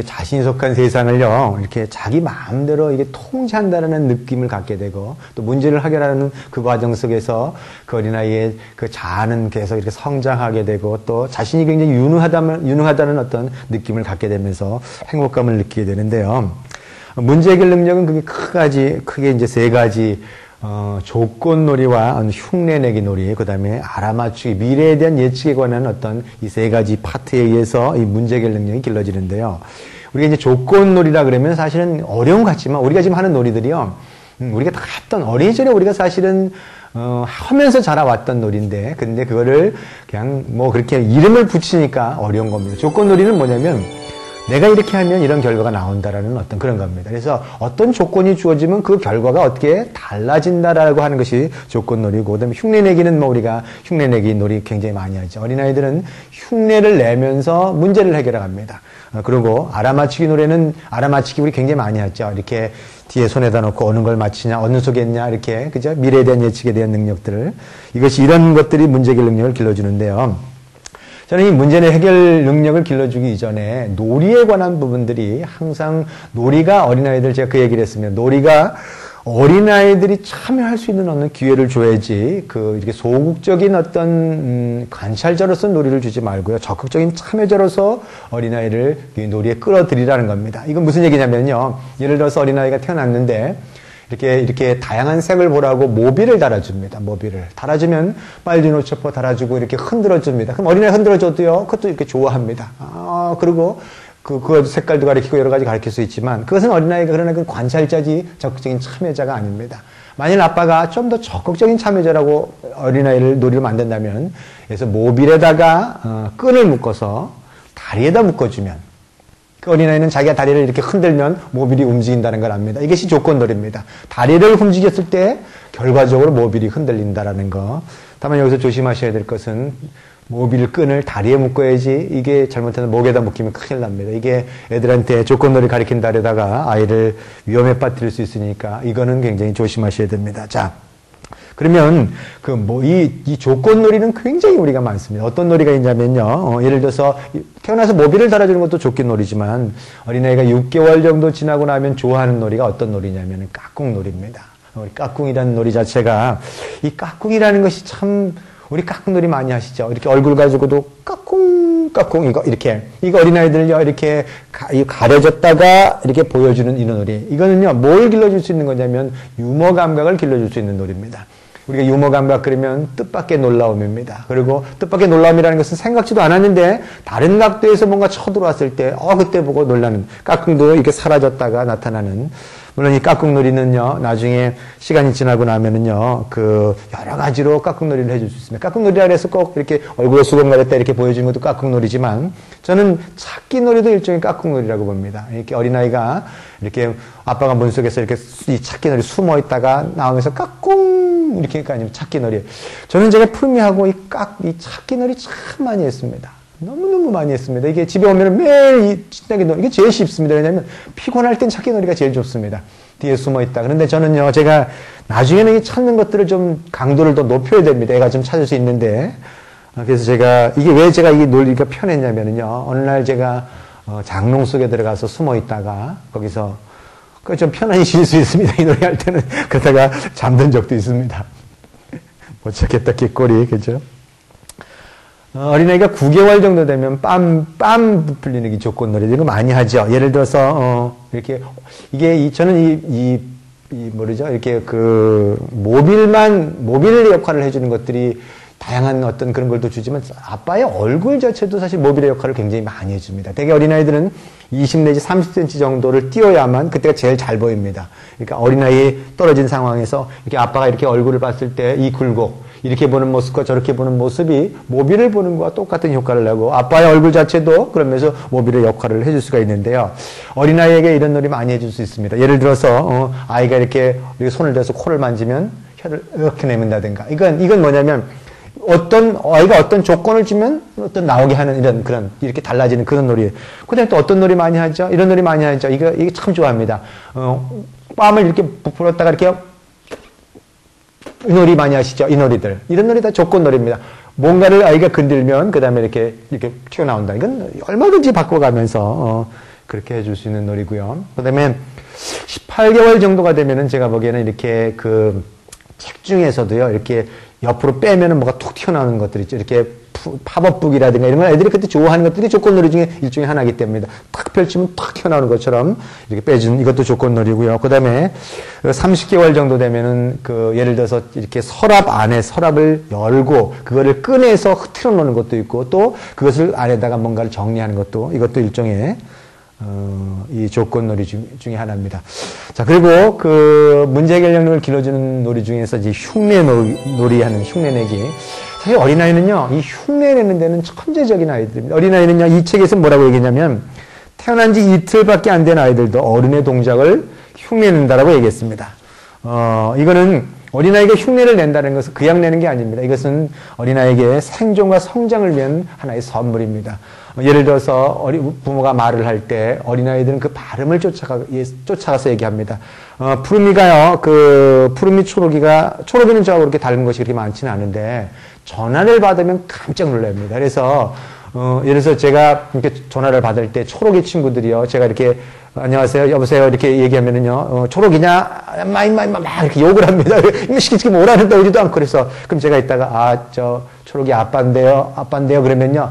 자신이 속한 세상을요, 이렇게 자기 마음대로 이게 통제한다는 느낌을 갖게 되고, 또 문제를 해결하는 그 과정 속에서 그 어린아이의 그 자아는 계속 이렇게 성장하게 되고, 또 자신이 굉장히 유능하다는 어떤 느낌을 갖게 되면서 행복감을 느끼게 되는데요. 문제 해결 능력은 크게 이제 3가지, 조건놀이와 흉내내기 놀이, 그 다음에 알아맞추기, 미래에 대한 예측에 관한 어떤 이 3가지 파트에 의해서 이 문제 해결 능력이 길러지는데요. 우리가 이제 조건놀이라 그러면 사실은 어려운 것 같지만 우리가 지금 하는 놀이들이요. 우리가 다 했던 어린 시절에 우리가 사실은 하면서 자라왔던 놀이인데 근데 그거를 그냥 뭐 그렇게 이름을 붙이니까 어려운 겁니다. 조건놀이는 뭐냐면 내가 이렇게 하면 이런 결과가 나온다라는 어떤 그런 겁니다. 그래서 어떤 조건이 주어지면 그 결과가 어떻게 달라진다라고 하는 것이 조건놀이고, 그다음에 흉내내기는 뭐 우리가 흉내내기 놀이 굉장히 많이 하죠. 어린아이들은 흉내를 내면서 문제를 해결해 갑니다. 그리고 알아맞히기 놀이는 알아맞히기 우리 굉장히 많이 하죠. 이렇게 뒤에 손에다 놓고 어느 걸 맞히냐, 어느 속에 있냐, 이렇게, 그죠? 미래에 대한 예측에 대한 능력들을. 이런 것들이 문제 해결 능력을 길러주는데요. 저는 이 문제의 해결 능력을 길러주기 이전에 놀이에 관한 부분들이 항상 놀이가 어린아이들 제가 그 얘기를 했습니다. 놀이가 어린아이들이 참여할 수 있는 어느 기회를 줘야지 이렇게 소극적인 어떤 관찰자로서 놀이를 주지 말고요. 적극적인 참여자로서 어린아이를 놀이에 끌어들이라는 겁니다. 이건 무슨 얘기냐면요. 예를 들어서 어린아이가 태어났는데 이렇게 다양한 색을 보라고 모비를 달아줍니다. 모비를. 달아주면 빨리 노초포 달아주고 이렇게 흔들어줍니다. 그럼 어린아이 흔들어줘도요, 그것도 이렇게 좋아합니다. 그리고 그 색깔도 가리키고 여러 가지 가르칠 수 있지만 그것은 어린아이가 그러나 그 관찰자지 적극적인 참여자가 아닙니다. 만일 아빠가 좀 더 적극적인 참여자라고 어린아이를 놀이로 만든다면 그래서 모빌에다가 끈을 묶어서 다리에다 묶어주면 그 어린아이는 자기가 다리를 이렇게 흔들면 모빌이 움직인다는 걸 압니다. 이것이 조건놀이입니다. 다리를 움직였을 때 결과적으로 모빌이 흔들린다라는 거. 다만 여기서 조심하셔야 될 것은 모빌 끈을 다리에 묶어야지 이게 잘못하면 목에다 묶이면 큰일 납니다. 이게 애들한테 조건놀이 가리킨다려다가 아이를 위험에 빠뜨릴 수 있으니까 이거는 굉장히 조심하셔야 됩니다. 자, 그러면 이 조건놀이는 굉장히 우리가 많습니다. 어떤 놀이가 있냐면요. 예를 들어서 태어나서 모빌을 달아주는 것도 조건놀이지만 어린아이가 6개월 정도 지나고 나면 좋아하는 놀이가 어떤 놀이냐면 까꿍놀이입니다. 우리 까꿍이라는 놀이 자체가 이 까꿍이라는 것이 참 우리 까꿍놀이 많이 하시죠. 이렇게 얼굴 가지고도 까꿍 이거 어린아이들요 이렇게 가려졌다가 이렇게 보여주는 이 놀이. 이거는요 뭘 길러줄 수 있는 거냐면 유머 감각을 길러줄 수 있는 놀이입니다. 우리가 유머 감각 그러면 뜻밖의 놀라움입니다. 그리고 뜻밖의 놀라움이라는 것은 생각지도 않았는데 다른 각도에서 뭔가 쳐들어왔을 때 그때 보고 놀라는 까꿍도 이렇게 사라졌다가 나타나는. 물론 이 까꿍놀이는요, 나중에 시간이 지나고 나면은요, 여러 가지로 까꿍놀이를 해줄 수 있습니다. 까꿍놀이라 해서 꼭 이렇게 얼굴에 수건 가렸다 이렇게 보여주는 것도 까꿍놀이지만, 저는 찾기놀이도 일종의 까꿍놀이라고 봅니다. 이렇게 어린아이가 이렇게 아빠가 문속에서 이렇게 이 찾기놀이 숨어 있다가 나오면서 까꿍! 이렇게 아니면 찾기놀이. 저는 제가 푸르미하고 이 찾기놀이 참 많이 했습니다. 너무너무 많이 했습니다. 이게 집에 오면 매일 이 신나게 놀이, 이게 제일 쉽습니다. 왜냐면 피곤할 땐 찾기 놀이가 제일 좋습니다. 뒤에 숨어 있다. 그런데 저는요, 제가 나중에는 이 찾는 것들을 좀 강도를 더 높여야 됩니다. 애가 좀 찾을 수 있는데. 그래서 제가, 왜 제가 이 놀이가 편했냐면요. 어느 날 제가 장롱 속에 들어가서 숨어 있다가 거기서 좀 편안히 쉴 수 있습니다. 이 놀이 할 때는. 그러다가 잠든 적도 있습니다. 못 찾겠다, 깃꼬리. 그죠? 어린아이가 9개월 정도 되면 빰 부풀리는 이 조건놀이 이런 거 많이 하죠. 예를 들어서 이렇게 저는 뭐죠? 이렇게 모빌의 역할을 해주는 것들이 다양한 어떤 그런 걸 또 주지만 아빠의 얼굴 자체도 사실 모빌의 역할을 굉장히 많이 해줍니다. 대개 어린아이들은 20 내지 30cm 정도를 띄워야만 그때가 제일 잘 보입니다. 그러니까 어린아이 떨어진 상황에서 이렇게 아빠가 이렇게 얼굴을 봤을 때 이 굴곡 이렇게 보는 모습과 저렇게 보는 모습이 모빌을 보는 것과 똑같은 효과를 내고 아빠의 얼굴 자체도 그러면서 모빌의 역할을 해줄 수가 있는데요. 어린아이에게 이런 놀이 많이 해줄 수 있습니다. 예를 들어서 아이가 이렇게 손을 대서 코를 만지면 혀를 이렇게 내민다든가. 이건 뭐냐면 아이가 어떤 조건을 주면 나오게 하는 이렇게 달라지는 그런 놀이에요. 그 다음에 또 어떤 놀이 많이 하죠? 이런 놀이 많이 하죠. 이게 참 좋아합니다. 뺨을 이렇게 부풀었다가 이렇게 이 놀이 많이 하시죠? 이 놀이들. 이런 놀이 다 조건놀이입니다. 뭔가를 아이가 건들면, 그 다음에 이렇게 튀어나온다. 이건 얼마든지 바꿔가면서, 그렇게 해줄 수 있는 놀이고요. 그 다음에 18개월 정도가 되면은 제가 보기에는 이렇게 책 중에서도요, 이렇게 옆으로 빼면은 뭐가 툭 튀어나오는 것들 있죠. 이렇게 팝업북이라든가 이런 건 애들이 그때 좋아하는 것들이 조건놀이 중에 일종의 하나이기 때문에 탁 펼치면 탁 튀어나오는 것처럼 이렇게 빼주는 이것도 조건놀이고요. 그 다음에 30개월 정도 되면은 예를 들어서 이렇게 서랍을 열고 그거를 꺼내서 흐트러 놓는 것도 있고 또 그것을 안에다가 뭔가를 정리하는 것도 이것도 일종의 이 조건놀이 중에 하나입니다. 자, 그리고 문제 해결 능력을 길러주는 놀이 중에서 이제 흉내 놀이 하는 흉내 내기. 사실 어린아이는요, 이 흉내 내는 데는 천재적인 아이들입니다. 어린아이는요, 이 책에서 뭐라고 얘기했냐면, 태어난 지 이틀밖에 안 된 아이들도 어른의 동작을 흉내 낸다라고 얘기했습니다. 이거는 어린아이가 흉내를 낸다는 것은 그냥 내는 게 아닙니다. 이것은 어린아이에게 생존과 성장을 위한 하나의 선물입니다. 예를 들어서 부모가 말을 할 때 어린아이들은 그 발음을 쫓아가서 얘기합니다. 푸르미가요, 푸르미 초록이는 저하고 그렇게 닮은 것이 그렇게 많지는 않은데 전화를 받으면 깜짝 놀랍니다. 그래서 예를 들어서 제가 이렇게 전화를 받을 때 초록이 친구들이요, 제가 이렇게 안녕하세요, 여보세요 이렇게 얘기하면은요, 초록이냐, 막 이렇게 욕을 합니다. 이 시키지 뭐라는데 오지도 않고 그래서 그럼 제가 이따가 초록이 아빠인데요 그러면요,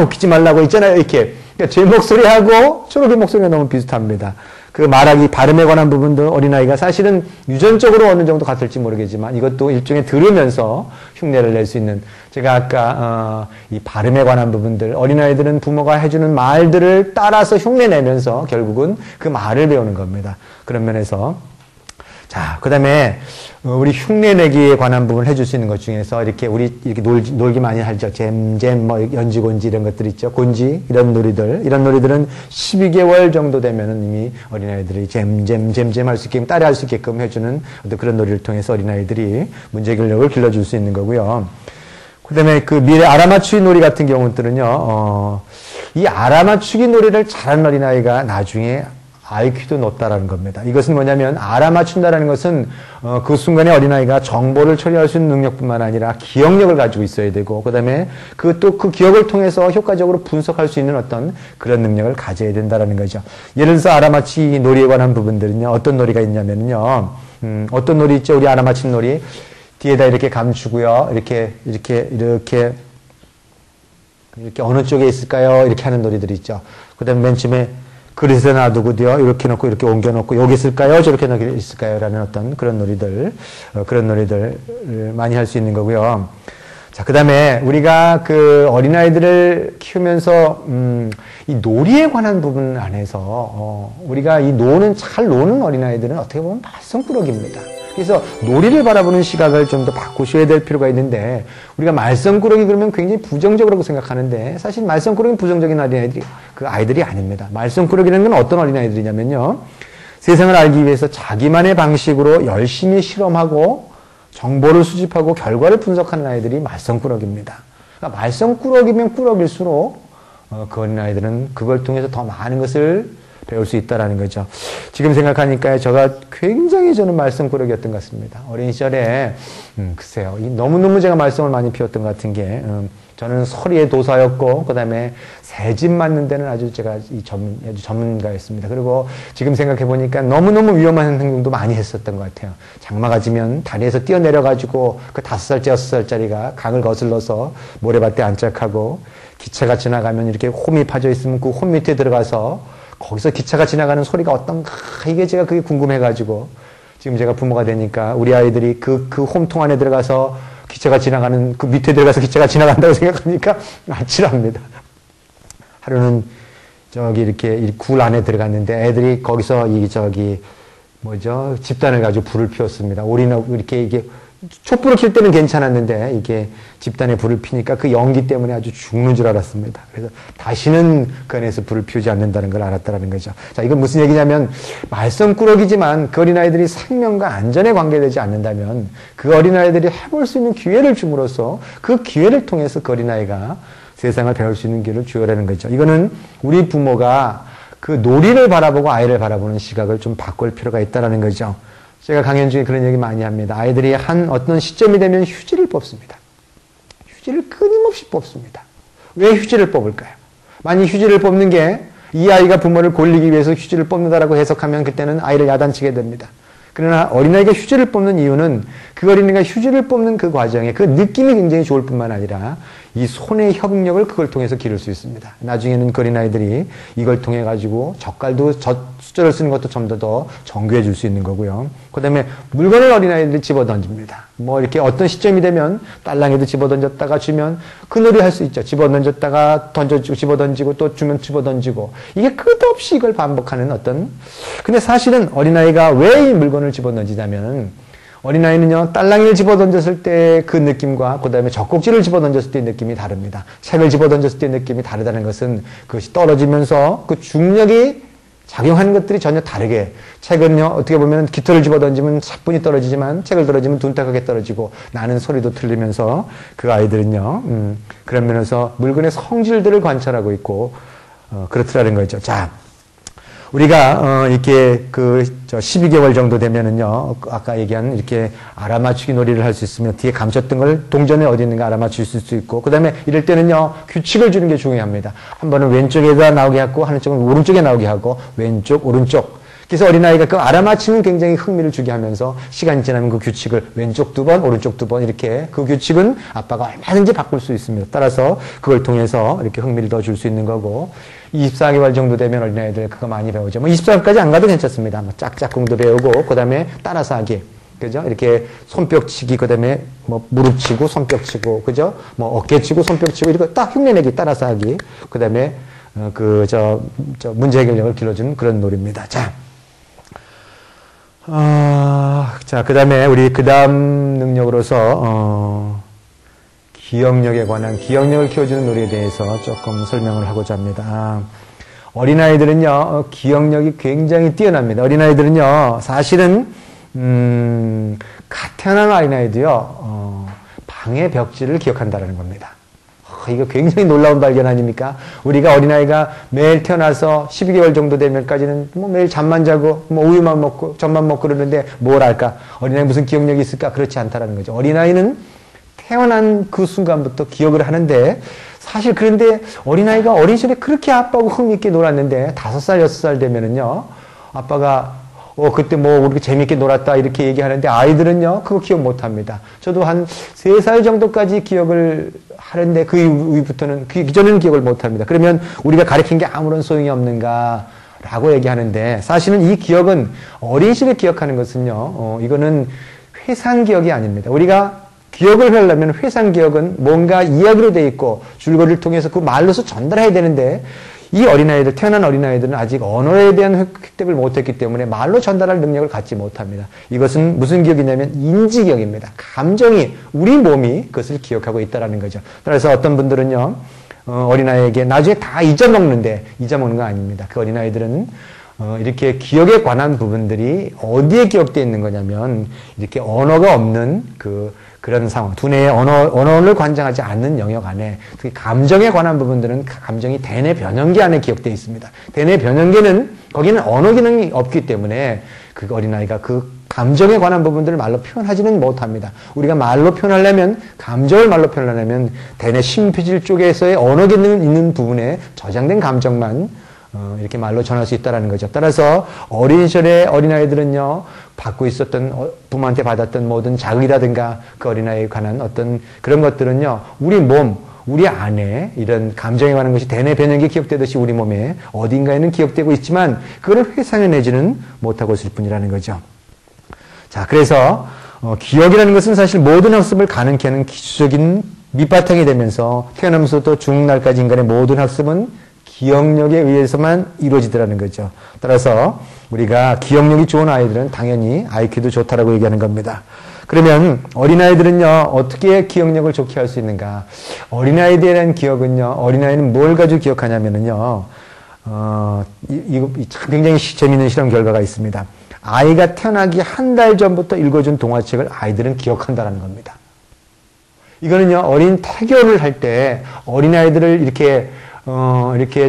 웃기지 말라고 있잖아요 이렇게. 그러니까 제 목소리하고 초록이 목소리가 너무 비슷합니다. 말하기, 발음에 관한 부분도 어린아이가 사실은 유전적으로 어느 정도 같을지 모르겠지만 이것도 일종의 들으면서 흉내를 낼 수 있는, 제가 아까 이 발음에 관한 부분들, 어린아이들은 부모가 해주는 말들을 따라서 흉내 내면서 결국은 그 말을 배우는 겁니다. 그런 면에서 자, 그 다음에, 우리 흉내내기에 관한 부분을 해줄 수 있는 것 중에서 이렇게 우리 이렇게 놀기 많이 하죠. 잼잼, 뭐, 연지곤지 이런 것들 있죠. 곤지, 이런 놀이들. 이런 놀이들은 12개월 정도 되면은 이미 어린아이들이 잼잼 할 수 있게끔, 따라할 수 있게끔 해주는 어떤 그런 놀이를 통해서 어린아이들이 문제결력을 길러줄 수 있는 거고요. 그 다음에 그 미래 알아맞추기 놀이 같은 경우들은요, 이 알아맞추기 놀이를 잘하는 어린아이가 나중에 IQ도 높다라는 겁니다. 이것은 뭐냐면 알아맞춘다라는 것은 그 순간에 어린아이가 정보를 처리할 수 있는 능력뿐만 아니라 기억력을 가지고 있어야 되고 그다음에 그 기억을 통해서 효과적으로 분석할 수 있는 어떤 그런 능력을 가져야 된다라는 거죠. 예를 들어서 알아맞히기 놀이에 관한 부분들은요. 어떤 놀이가 있냐면요. 어떤 놀이 있죠? 우리 알아맞힌 놀이. 뒤에다 이렇게 감추고요. 이렇게 어느 쪽에 있을까요? 이렇게 하는 놀이들이 있죠. 그다음에 맨 처음에 그릇에 놔두고요. 이렇게 놓고 이렇게 옮겨 놓고 여기 있을까요? 저렇게 있을까요? 라는 어떤 그런 놀이들 많이 할 수 있는 거고요. 자, 그다음에 우리가 그 어린아이들을 키우면서 이 놀이에 관한 부분 안에서 우리가 이 잘 노는 어린아이들은 어떻게 보면 말썽꾸러기입니다. 그래서 놀이를 바라보는 시각을 좀 더 바꾸셔야 될 필요가 있는데 우리가 말썽꾸러기 그러면 굉장히 부정적으로 생각하는데 사실 말썽꾸러기는 부정적인 아이들이 아닙니다. 말썽꾸러기라는 건 어떤 어린아이들이냐면요. 세상을 알기 위해서 자기만의 방식으로 열심히 실험하고 정보를 수집하고 결과를 분석하는 아이들이 말썽꾸러기입니다. 그러니까 말썽꾸러기면 꾸러기일수록 그 어린아이들은 그걸 통해서 더 많은 것을 배울 수 있다라는 거죠. 지금 생각하니까 저는 말썽꾸러기였던 것 같습니다. 어린 시절에 글쎄요. 너무너무 제가 말썽을 많이 피웠던 것 같은 게 저는 서리의 도사였고 그다음에 새집 맞는 데는 아주 제가 아주 전문가였습니다. 그리고 지금 생각해 보니까 너무너무 위험한 행동도 많이 했었던 것 같아요. 장마가 지면 다리에서 뛰어내려 가지고 그 5살짜리 6살짜리가 강을 거슬러서 모래밭에 안짝하고 기차가 지나가면 이렇게 홈이 파져 있으면 그 홈 밑에 들어가서 거기서 기차가 지나가는 소리가 어떤가 이게 제가 그게 궁금해가지고 지금 제가 부모가 되니까 우리 아이들이 그 홈통 안에 들어가서 기차가 지나가는 그 밑에 들어가서 기차가 지나간다고 생각하니까 아찔합니다. 하루는 이렇게 굴 안에 들어갔는데 애들이 거기서 집단을 가지고 불을 피웠습니다. 우리는 이게 촛불을 킬 때는 괜찮았는데 이게 집단에 불을 피니까 그 연기 때문에 아주 죽는 줄 알았습니다. 그래서 다시는 그 안에서 불을 피우지 않는다는 걸 알았다는 거죠. 자, 이건 무슨 얘기냐면 말썽꾸러기지만 그 어린아이들이 생명과 안전에 관계되지 않는다면 그 어린아이들이 해볼 수 있는 기회를 줌으로써 그 기회를 통해서 그 어린아이가 세상을 배울 수 있는 기회를 주어라는 거죠. 이거는 우리 부모가 그 놀이를 바라보고 아이를 바라보는 시각을 좀 바꿀 필요가 있다는 거죠. 제가 강연 중에 그런 얘기 많이 합니다. 아이들이 어떤 시점이 되면 휴지를 뽑습니다. 휴지를 끊임없이 뽑습니다. 왜 휴지를 뽑을까요? 만약 휴지를 뽑는 게 이 아이가 부모를 골리기 위해서 휴지를 뽑는다라고 해석하면 그때는 아이를 야단치게 됩니다. 그러나 어린아이가 휴지를 뽑는 이유는 그 어린이가 휴지를 뽑는 그 과정에 그 느낌이 굉장히 좋을 뿐만 아니라 이 손의 협력을 그걸 통해서 기를 수 있습니다. 나중에는 그 어린아이들이 이걸 통해 가지고 젓갈도 숫자를 쓰는 것도 좀 더 정교해 줄 수 있는 거고요. 그 다음에 물건을 어린아이들이 집어 던집니다. 이렇게 어떤 시점이 되면 딸랑이도 집어 던졌다가 주면 그 놀이 할 수 있죠. 집어 던졌다가 던져주고 집어 던지고 또 주면 집어 던지고 이게 끝없이 이걸 반복하는 근데 사실은 어린아이가 왜 이 물건을 집어 던지냐면 어린아이는요, 딸랑이를 집어 던졌을 때 그 느낌과 그 다음에 젖꼭지를 집어 던졌을 때의 느낌이 다릅니다. 책을 집어 던졌을 때의 느낌이 다르다는 것은 그것이 떨어지면서 그 중력이 작용하는 것들이 전혀 다르게 책은요 어떻게 보면 깃털을 집어 던지면 사뿐히 떨어지지만 책을 떨어지면 둔탁하게 떨어지고 나는 소리도 틀리면서 그 아이들은요 그런 면에서 물건의 성질들을 관찰하고 있고 그렇더라는 거죠. 자, 우리가 이렇게 12개월 정도 되면은요 아까 얘기한 이렇게 알아맞추기 놀이를 할 수 있으면 뒤에 감췄던 걸 동전에 어디 있는가 알아맞출 수 있고 그다음에 이럴 때는요 규칙을 주는 게 중요합니다. 한 번은 왼쪽에다 나오게 하고 한 쪽은 오른쪽에 나오게 하고 왼쪽 오른쪽. 그래서 어린아이가 그 알아맞히면 굉장히 흥미를 주게 하면서 시간이 지나면 그 규칙을 왼쪽 2번, 오른쪽 2번 이렇게 그 규칙은 아빠가 얼마든지 바꿀 수 있습니다. 따라서 그걸 통해서 이렇게 흥미를 더 줄 수 있는 거고 24개월 정도 되면 어린아이들 그거 많이 배우죠. 24개월까지 안 가도 괜찮습니다. 짝짝꿍도 배우고 그 다음에 따라서 하기. 그죠? 이렇게 손뼉 치기, 그 다음에 무릎 치고 손뼉 치고, 그죠? 어깨 치고 손뼉 치고 이렇게 딱 흉내내기 따라서 하기. 그 다음에 문제 해결력을 길러주는 그런 놀이입니다. 자. 자, 그 다음에 우리 그 다음 능력으로서, 기억력에 관한, 기억력을 키워주는 놀이에 대해서 조금 설명을 하고자 합니다. 어린아이들은요, 기억력이 굉장히 뛰어납니다. 어린아이들은요, 사실은, 갓 태어난 어린아이도요, 방의 벽지를 기억한다는 겁니다. 이거 굉장히 놀라운 발견 아닙니까? 우리가 어린아이가 매일 태어나서 12개월 정도 되면까지는 뭐 매일 잠만 자고 뭐 우유만 먹고 젖만 먹고 그러는데 뭘 알까? 어린아이 무슨 기억력이 있을까? 그렇지 않다라는 거죠. 어린아이는 태어난 그 순간부터 기억을 하는데 사실 그런데 어린아이가 어린 시절에 그렇게 아빠하고 흥미있게 놀았는데 5살, 6살 되면은요 아빠가 그때 뭐 우리 재밌게 놀았다 이렇게 얘기하는데 아이들은요 그거 기억 못합니다. 저도 한 3살 정도까지 기억을 하는데 그 이후부터는 그 이전에는 기억을 못합니다. 그러면 우리가 가르친 게 아무런 소용이 없는가 라고 얘기하는데 사실은 이 기억은 어린 시절에 기억하는 것은요 이거는 회상 기억이 아닙니다. 우리가 기억을 하려면 회상 기억은 뭔가 이야기로 돼 있고 줄거리를 통해서 그 말로서 전달해야 되는데 이 어린아이들, 태어난 어린아이들은 아직 언어에 대한 획득을 못했기 때문에 말로 전달할 능력을 갖지 못합니다. 이것은 무슨 기억이냐면 인지기억입니다. 감정이, 우리 몸이 그것을 기억하고 있다는 거죠. 그래서 어떤 분들은요, 어린아이에게 나중에 다 잊어먹는데, 잊어먹는 거 아닙니다. 그 어린아이들은 이렇게 기억에 관한 부분들이 어디에 기억되어 있는 거냐면, 이렇게 언어가 없는 그런 상황, 두뇌의 언어를 관장하지 않는 영역 안에 특히 감정에 관한 부분들은 감정이 대뇌 변형계 안에 기억되어 있습니다. 대뇌 변형계는 거기는 언어 기능이 없기 때문에 그 어린아이가 그 감정에 관한 부분들을 말로 표현하지는 못합니다. 우리가 말로 표현하려면 감정을 말로 표현하려면 대뇌 심피질 쪽에서의 언어 기능 있는 부분에 저장된 감정만 이렇게 말로 전할 수 있다는 거죠. 따라서 어린 시절의 어린아이들은요, 받고 있었던, 부모한테 받았던 모든 자극이라든가 그 어린아이에 관한 어떤 그런 것들은요, 우리 몸, 우리 안에 이런 감정에 관한 것이 대뇌 변형계 기억되듯이 우리 몸에 어딘가에는 기억되고 있지만 그걸 회상해내지는 못하고 있을 뿐이라는 거죠. 자, 그래서 기억이라는 것은 사실 모든 학습을 가능케 하는 기초적인 밑바탕이 되면서 태어나면서부터 죽는 날까지 인간의 모든 학습은 기억력에 의해서만 이루어지더라는 거죠. 따라서 우리가 기억력이 좋은 아이들은 당연히 IQ도 좋다라고 얘기하는 겁니다. 그러면 어린아이들은요, 어떻게 기억력을 좋게 할 수 있는가? 어린아이들에 대한 기억은요, 어린아이는 뭘 가지고 기억하냐면은요, 이거 참 굉장히 재미있는 실험 결과가 있습니다. 아이가 태어나기 한 달 전부터 읽어준 동화책을 아이들은 기억한다는 겁니다. 이거는요, 어린 태교를 할 때 어린아이들을 이렇게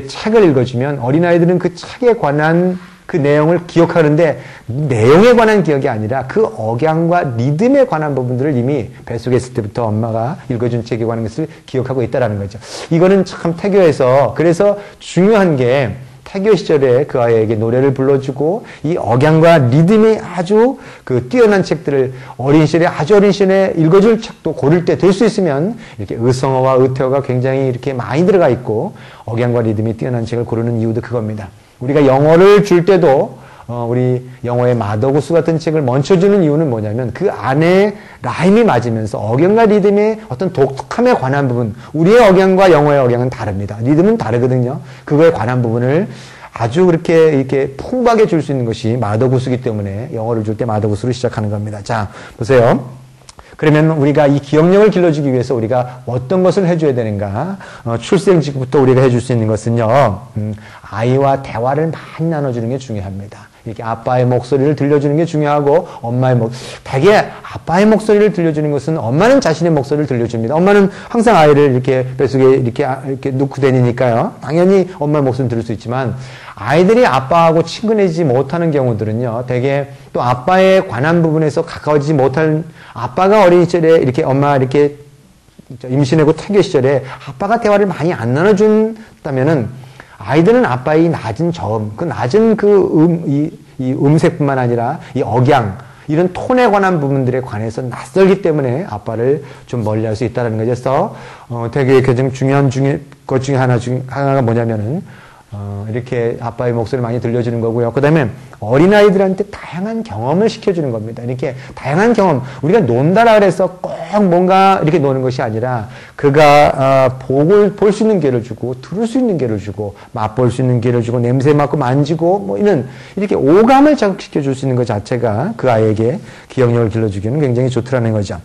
책을 읽어주면 어린아이들은 그 책에 관한 그 내용을 기억하는데 내용에 관한 기억이 아니라 그 억양과 리듬에 관한 부분들을 이미 뱃속에 있을 때부터 엄마가 읽어준 책에 관한 것을 기억하고 있다는 거죠. 이거는 참 태교에서 그래서 중요한 게 태교 시절에 그 아이에게 노래를 불러주고 이 억양과 리듬이 아주 그 뛰어난 책들을 어린 시절에 아주 어린 시절에 읽어줄 책도 고를 때 될 수 있으면 이렇게 의성어와 의태어가 굉장히 이렇게 많이 들어가 있고 억양과 리듬이 뛰어난 책을 고르는 이유도 그겁니다. 우리가 영어를 줄 때도 우리 영어의 마더구스 같은 책을 먼저 주는 이유는 뭐냐면 그 안에 라임이 맞으면서 억양과 리듬의 어떤 독특함에 관한 부분, 우리의 억양과 영어의 억양은 다릅니다. 리듬은 다르거든요. 그거에 관한 부분을 아주 그렇게 이렇게 풍부하게 줄 수 있는 것이 마더구스이기 때문에 영어를 줄 때 마더구스로 시작하는 겁니다. 자, 보세요. 그러면 우리가 이 기억력을 길러주기 위해서 우리가 어떤 것을 해줘야 되는가? 출생직부터 우리가 해줄 수 있는 것은요, 아이와 대화를 많이 나눠주는 게 중요합니다. 이렇게 아빠의 목소리를 들려주는 게 중요하고 엄마의 대개 아빠의 목소리를 들려주는 것은 엄마는 자신의 목소리를 들려줍니다. 엄마는 항상 아이를 이렇게 뱃속에 이렇게 놓고 다니니까요. 당연히 엄마의 목소리를 들을 수 있지만 아이들이 아빠하고 친근해지지 못하는 경우들은요. 대개 또 아빠에 관한 부분에서 가까워지지 못한 아빠가 어린 시절에 이렇게 엄마 이렇게 임신하고 태교 시절에 아빠가 대화를 많이 안 나눠준다면은 아이들은 아빠의 낮은 저음, 그 낮은 이 음색뿐만 아니라 이 억양, 이런 톤에 관한 부분들에 관해서 낯설기 때문에 아빠를 좀 멀리 할 수 있다는 거죠. 그래서 되게 가장 중요한 것 중에 하나가 뭐냐면은 이렇게 아빠의 목소리를 많이 들려주는 거고요. 그 다음에 어린아이들한테 다양한 경험을 시켜주는 겁니다. 이렇게 다양한 경험, 우리가 논다라 그래서 꼭 뭔가 이렇게 노는 것이 아니라 그가 볼 수 있는 기회를 주고 들을 수 있는 기회를 주고 맛볼 수 있는 기회를 주고 냄새 맡고 만지고 뭐 이런 이렇게 오감을 자극시켜 줄 수 있는 것 자체가 그 아이에게 기억력을 길러주기는 굉장히 좋더라는 거죠.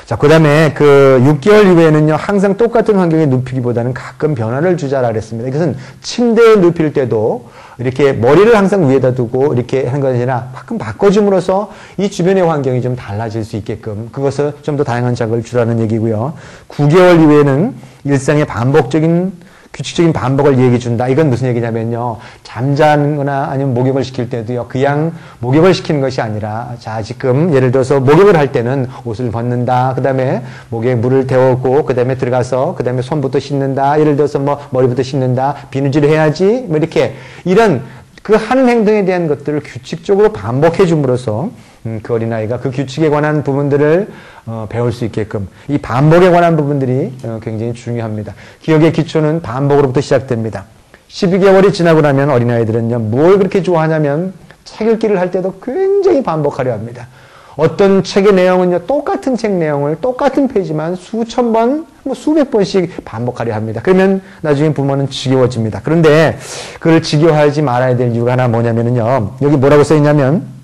자, 그 다음에 그 6개월 이후에는요, 항상 똑같은 환경에 눕히기보다는 가끔 변화를 주자라 그랬습니다. 이것은 침대에 눕힐 때도 이렇게 머리를 항상 위에다 두고 이렇게 하는 것이 아니라 가끔 바꿔줌으로써 이 주변의 환경이 좀 달라질 수 있게끔 그것을 좀 더 다양한 자극을 주라는 얘기고요. 9개월 이후에는 일상의 규칙적인 반복을 얘기해 준다. 이건 무슨 얘기냐면요. 잠자는 거나 아니면 목욕을 시킬 때도요. 그냥 목욕을 시키는 것이 아니라 자, 지금 예를 들어서 목욕을 할 때는 옷을 벗는다. 그 다음에 목에 물을 데우고 그 다음에 들어가서 그 다음에 손부터 씻는다. 예를 들어서 뭐 머리부터 씻는다. 비누질을 해야지. 뭐 이렇게 이런 그 하는 행동에 대한 것들을 규칙적으로 반복해 줌으로써 그 어린아이가 그 규칙에 관한 부분들을 배울 수 있게끔 이 반복에 관한 부분들이 굉장히 중요합니다. 기억의 기초는 반복으로부터 시작됩니다. 12개월이 지나고 나면 어린아이들은요, 뭘 그렇게 좋아하냐면 책 읽기를 할 때도 굉장히 반복하려 합니다. 어떤 책의 내용은요, 똑같은 책 내용을 똑같은 페이지만 수천 번, 뭐 수백 번씩 반복하려 합니다. 그러면 나중에 부모는 지겨워집니다. 그런데 그걸 지겨워하지 말아야 될 이유가 하나 뭐냐면요, 여기 뭐라고 써있냐면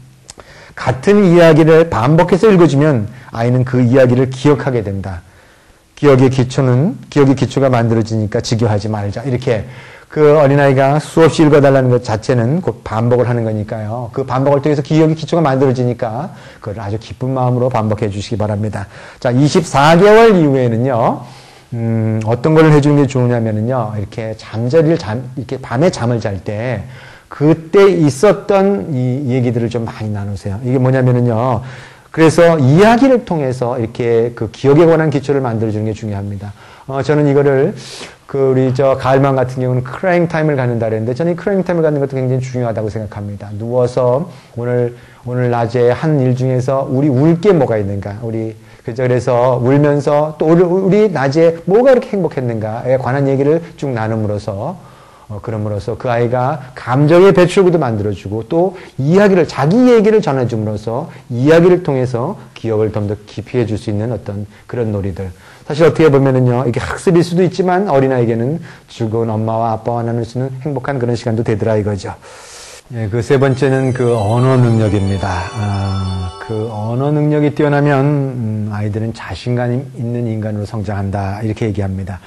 같은 이야기를 반복해서 읽어주면 아이는 그 이야기를 기억하게 된다. 기억의 기초가 만들어지니까 지겨워하지 말자. 이렇게 그 어린아이가 수없이 읽어달라는 것 자체는 곧 반복을 하는 거니까요. 그 반복을 통해서 기억의 기초가 만들어지니까 그걸 아주 기쁜 마음으로 반복해 주시기 바랍니다. 자, 24개월 이후에는요, 어떤 걸 해주는 게 좋으냐면요, 이렇게 이렇게 밤에 잠을 잘 때 그때 있었던 이 얘기들을 좀 많이 나누세요. 이게 뭐냐면은요, 그래서 이야기를 통해서 이렇게 그 기억에 관한 기초를 만들어주는 게 중요합니다. 저는 이거를 우리 가을맘 같은 경우는 크라잉 타임을 갖는다 그랬는데 저는 이 크라잉 타임을 갖는 것도 굉장히 중요하다고 생각합니다. 누워서 오늘 낮에 한 일 중에서 우리 울 게 뭐가 있는가, 그래서 울면서 또 우리 낮에 뭐가 이렇게 행복했는가에 관한 얘기를 쭉 나눔으로써 그럼으로써 그 아이가 감정의 배출구도 만들어주고 또 자기 얘기를 전해줌으로써 이야기를 통해서 기억을 좀 더 깊이 해줄 수 있는 어떤 그런 놀이들. 사실 어떻게 보면은요, 이게 학습일 수도 있지만 어린아이에게는 즐거운 엄마와 아빠와 나눌 수 있는 행복한 그런 시간도 되더라 이거죠. 예, 그 세 번째는 그 언어 능력입니다. 그 언어 능력이 뛰어나면 아이들은 자신감 있는 인간으로 성장한다 이렇게 얘기합니다.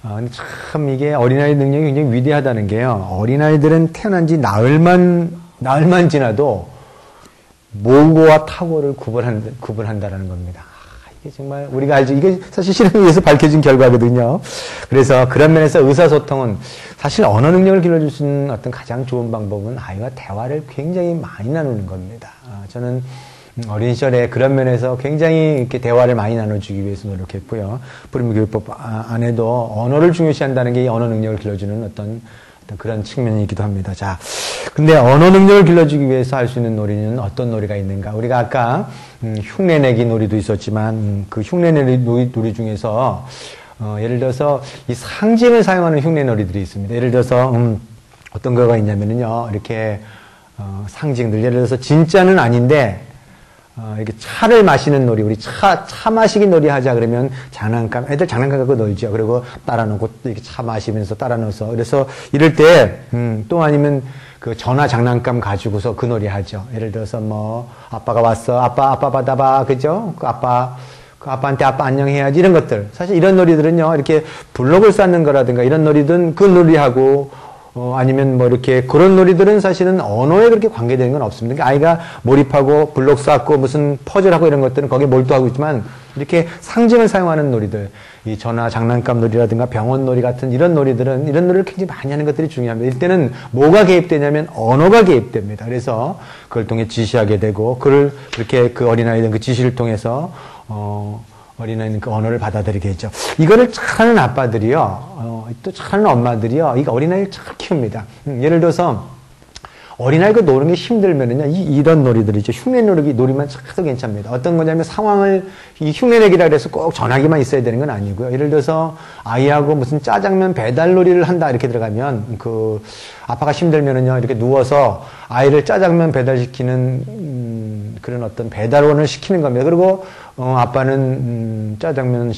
근데 참 이게 어린아이 능력이 굉장히 위대하다는 게요. 어린아이들은 태어난 지 나흘만 지나도 모고와 타고를 구분한다라는 겁니다. 이게 정말 우리가 알죠. 이게 사실 실험에 의해서 밝혀진 결과거든요. 그래서 그런 면에서 의사소통은 사실 언어 능력을 길러줄 수 있는 어떤 가장 좋은 방법은 아이와 대화를 굉장히 많이 나누는 겁니다. 저는 어린 시절에 그런 면에서 굉장히 이렇게 대화를 많이 나눠주기 위해서 노력했고요. 부름교육법 안에도 언어를 중요시한다는 게 이 언어 능력을 길러주는 어떤 그런 측면이기도 합니다. 자, 근데 언어 능력을 길러주기 위해서 할 수 있는 놀이는 어떤 놀이가 있는가? 우리가 아까 흉내내기 놀이도 있었지만 그 흉내내기 놀이 중에서 예를 들어서 이 상징을 사용하는 흉내 놀이들이 있습니다. 예를 들어서 어떤 거가 있냐면요, 이렇게 상징들, 예를 들어서 진짜는 아닌데 이렇게 차를 마시는 놀이, 우리 차 마시기 놀이 하자 그러면 애들 장난감 갖고 놀죠. 그리고 따라 놓고 이렇게 차 마시면서 따라 넣어서. 그래서 이럴 때, 또 아니면 그 전화 장난감 가지고서 그 놀이 하죠. 예를 들어서 뭐, 아빠가 왔어. 아빠 받아봐. 그죠? 아빠한테 아빠 안녕해야지. 이런 것들. 사실 이런 놀이들은요, 이렇게 블록을 쌓는 거라든가 이런 놀이든 그 놀이하고 아니면 뭐 이렇게 그런 놀이들은 사실은 언어에 그렇게 관계되는 건 없습니다. 그러니까 아이가 몰입하고 블록 쌓고 무슨 퍼즐하고 이런 것들은 거기에 몰두하고 있지만 이렇게 상징을 사용하는 놀이들, 이 전화 장난감 놀이라든가 병원 놀이 같은 이런 놀이들은 이런 놀이를 굉장히 많이 하는 것들이 중요합니다. 이때는 뭐가 개입되냐면 언어가 개입됩니다. 그래서 그걸 통해 지시하게 되고 그렇게 그 어린아이는 그 지시를 통해서 어린아이는 그 언어를 받아들이게 했죠. 이거를 잘하는 아빠들이요, 또 잘하는 엄마들이요, 이 어린아이를 잘 키웁니다. 예를 들어서 어린아이가 노는 게 힘들면은요, 이런 놀이들이죠. 흉내내기 놀이만 찾아도 괜찮습니다. 어떤 거냐면 상황을, 이 흉내내기라 그래서 꼭 전화기만 있어야 되는 건 아니고요. 예를 들어서 아이하고 무슨 짜장면 배달 놀이를 한다 이렇게 들어가면 아빠가 힘들면은요, 이렇게 누워서 아이를 짜장면 배달시키는, 그런 어떤 배달원을 시키는 겁니다. 그리고, 아빠는, 짜장면,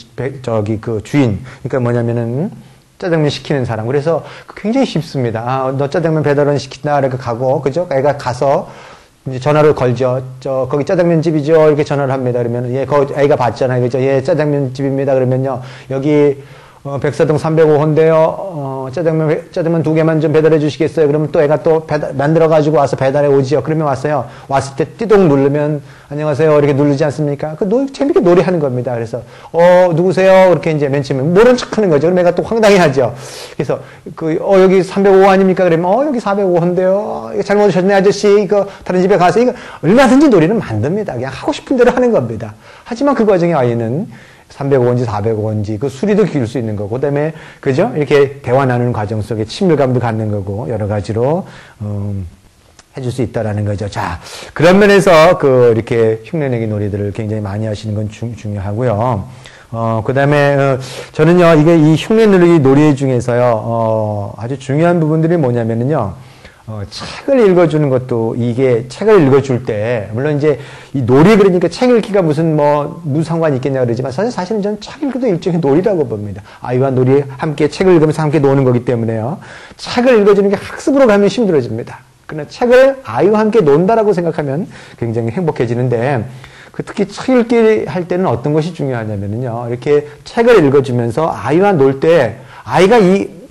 주인. 그러니까 뭐냐면은, 짜장면 시키는 사람. 그래서 굉장히 쉽습니다. 너 짜장면 배달원 시킨다. 이렇게 가고, 그죠? 애가 가서, 이제 전화를 걸죠. 거기 짜장면 집이죠. 이렇게 전화를 합니다. 그러면, 애가 받잖아요. 그죠? 짜장면 집입니다. 그러면요. 여기, 백사동 305호인데요. 짜장면 2개만 좀 배달해 주시겠어요? 그러면 또 애가 또 만들어가지고 와서 배달해 오지요. 그러면 왔어요. 왔을 때 띠동 누르면, 안녕하세요. 이렇게 누르지 않습니까? 재밌게 놀이하는 겁니다. 그래서, 누구세요? 이렇게 이제 맨 처음에 모른 척 하는 거죠. 그럼 애가 또 황당해 하죠. 그래서, 여기 305호 아닙니까? 그러면, 여기 405호인데요. 잘못 오셨네, 아저씨. 다른 집에 가서, 얼마든지 놀이는 만듭니다. 그냥 하고 싶은 대로 하는 겁니다. 하지만 그 과정에 아이는 305호인지 405호인지 그 수리도 기울 수 있는 거고, 그 다음에, 그죠? 이렇게 대화 나누는 과정 속에 친밀감도 갖는 거고, 여러 가지로, 해줄 수 있다라는 거죠. 자, 그런 면에서 이렇게 흉내내기 놀이들을 굉장히 많이 하시는 건 중요하고요. 그 다음에, 저는요, 이 흉내내기 놀이 중에서요, 아주 중요한 부분들이 뭐냐면은요, 책을 읽어주는 것도 이게 책을 읽어줄 때, 물론 이제 이 놀이 그러니까 책 읽기가 무슨 상관이 있겠냐 그러지만 사실은 저는 책 읽기도 일종의 놀이라고 봅니다. 아이와 함께 책을 읽으면서 함께 노는 거기 때문에요. 책을 읽어주는 게 학습으로 가면 힘들어집니다. 그러나 책을 아이와 함께 논다라고 생각하면 굉장히 행복해지는데, 특히 책 읽기 할 때는 어떤 것이 중요하냐면요. 이렇게 책을 읽어주면서 아이와 놀 때, 아이가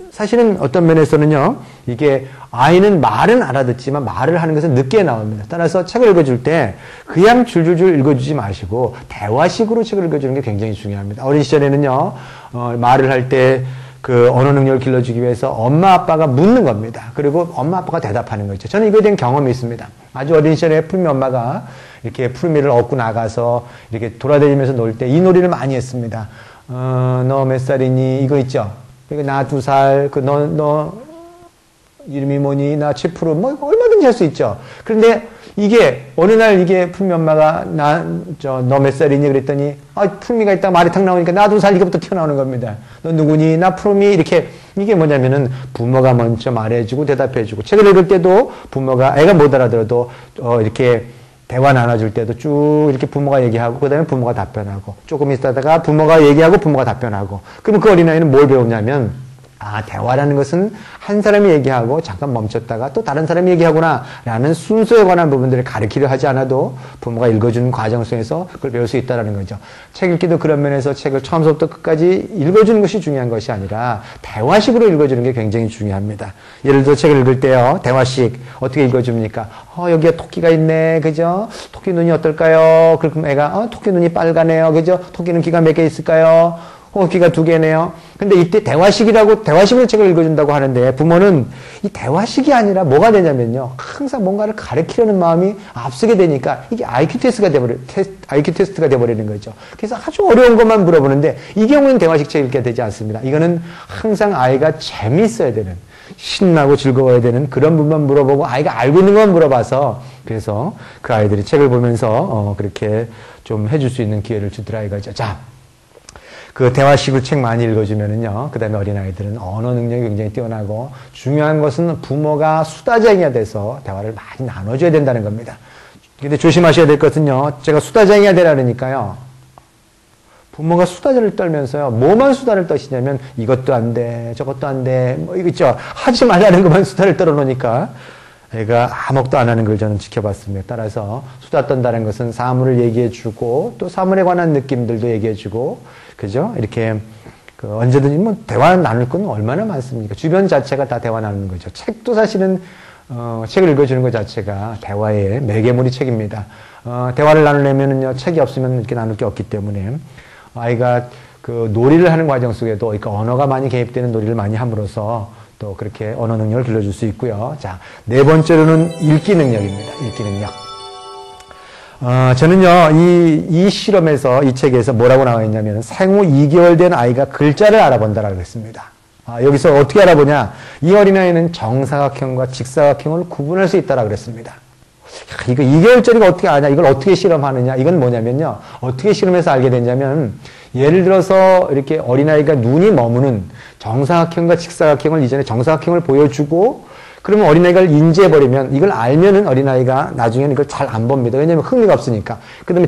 사실은 어떤 면에서는요, 이게 아이는 말은 알아듣지만 말을 하는 것은 늦게 나옵니다. 따라서 책을 읽어줄 때 그냥 줄줄줄 읽어주지 마시고 대화식으로 책을 읽어주는 게 굉장히 중요합니다. 어린 시절에는요, 말을 할 때 언어 능력을 길러주기 위해서 엄마 아빠가 묻는 겁니다. 그리고 엄마 아빠가 대답하는 거죠. 저는 이거에 대한 경험이 있습니다. 아주 어린 시절에 푸르미 엄마가 이렇게 푸르미를 얻고 나가서 이렇게 돌아다니면서 놀 때 이 놀이를 많이 했습니다. 너 몇 살이니? 이거 있죠? 그리고 나 2살, 너 이름이 뭐니? 나 최프로, 얼마든지 할 수 있죠. 그런데 어느 날 푸르미 엄마가 너 몇 살이니? 그랬더니, 푸르미가 있다가 말이 탁 나오니까 나 2살 이거부터 튀어나오는 겁니다. 너 누구니? 나 푸르미. 이게 뭐냐면은 부모가 먼저 말해주고 대답해주고, 책을 읽을 때도 애가 못 알아들어도, 이렇게 대화 나눠줄 때도 쭉 이렇게 부모가 얘기하고, 그 다음에 부모가 답변하고, 조금 있다가 부모가 얘기하고 부모가 답변하고, 그럼 그 어린아이는 뭘 배우냐면, 대화라는 것은 한 사람이 얘기하고 잠깐 멈췄다가 또 다른 사람이 얘기하구나 라는 순서에 관한 부분들을 가르치려 하지 않아도 부모가 읽어주는 과정 속에서 그걸 배울 수 있다는 거죠. 책 읽기도 그런 면에서 책을 처음부터 끝까지 읽어주는 것이 중요한 것이 아니라 대화식으로 읽어주는 게 굉장히 중요합니다. 예를 들어 책을 읽을 때요, 대화식 어떻게 읽어줍니까? 여기에 토끼가 있네, 그죠? 토끼 눈이 어떨까요? 그럼 애가 토끼 눈이 빨가네요, 그죠? 토끼는 귀가 몇 개 있을까요? 귀가 2개네요. 근데 이때 대화식으로 책을 읽어준다고 하는데, 부모는 이 대화식이 아니라 뭐가 되냐면요, 항상 뭔가를 가르치려는 마음이 앞서게 되니까 이게 IQ 테스트가 돼버리는 거죠. 그래서 아주 어려운 것만 물어보는데, 이 경우는 대화식 책 읽게 되지 않습니다. 이거는 항상 아이가 재미있어야 되는, 신나고 즐거워야 되는 그런 부분만 물어보고, 아이가 알고 있는 것만 물어봐서, 그래서 그 아이들이 책을 보면서 그렇게 좀 해줄 수 있는 기회를 주더라 이거죠. 자, 대화식으로 책 많이 읽어주면은요, 그 다음에 어린아이들은 언어 능력이 굉장히 뛰어나고, 중요한 것은 부모가 수다쟁이가 돼서 대화를 많이 나눠줘야 된다는 겁니다. 근데 조심하셔야 될 것은요, 제가 수다쟁이가 되라니까요, 부모가 수다를 떨면서요, 뭐만 수다를 떠시냐면, 이것도 안 돼, 저것도 안 돼, 이거 있죠? 하지 말라는 것만 수다를 떨어놓으니까, 애가 아무것도 안 하는 걸 저는 지켜봤습니다. 따라서 수다 떤다는 것은 사물을 얘기해주고, 또 사물에 관한 느낌들도 얘기해주고, 그죠? 이렇게, 언제든지 대화 나눌 건 얼마나 많습니까? 주변 자체가 다 대화 나누는 거죠. 책도 사실은, 책을 읽어주는 것 자체가 대화의 매개물이 책입니다. 대화를 나누려면은요, 책이 없으면 이렇게 나눌 게 없기 때문에, 아이가 놀이를 하는 과정 속에도, 그러니까 언어가 많이 개입되는 놀이를 많이 함으로써 또 그렇게 언어 능력을 길러줄 수 있고요. 자, 4번째로는 읽기 능력입니다. 읽기 능력. 저는요, 이 실험에서, 이 책에서 뭐라고 나와 있냐면, 생후 2개월 된 아이가 글자를 알아본다라고 했습니다. 여기서 어떻게 알아보냐? 이 어린아이는 정사각형과 직사각형을 구분할 수 있다라고 그랬습니다. 이거 2개월짜리가 어떻게 아냐? 이걸 어떻게 실험하느냐? 이건 뭐냐면요. 어떻게 실험해서 알게 됐냐면, 예를 들어서 이렇게 어린아이가 눈이 머무는 정사각형과 직사각형을 이전에 정사각형을 보여주고, 그러면 어린아이가 인지해버리면, 이걸 알면은 어린아이가 나중에는 이걸 잘 안 봅니다. 왜냐면 흥미가 없으니까. 그 다음에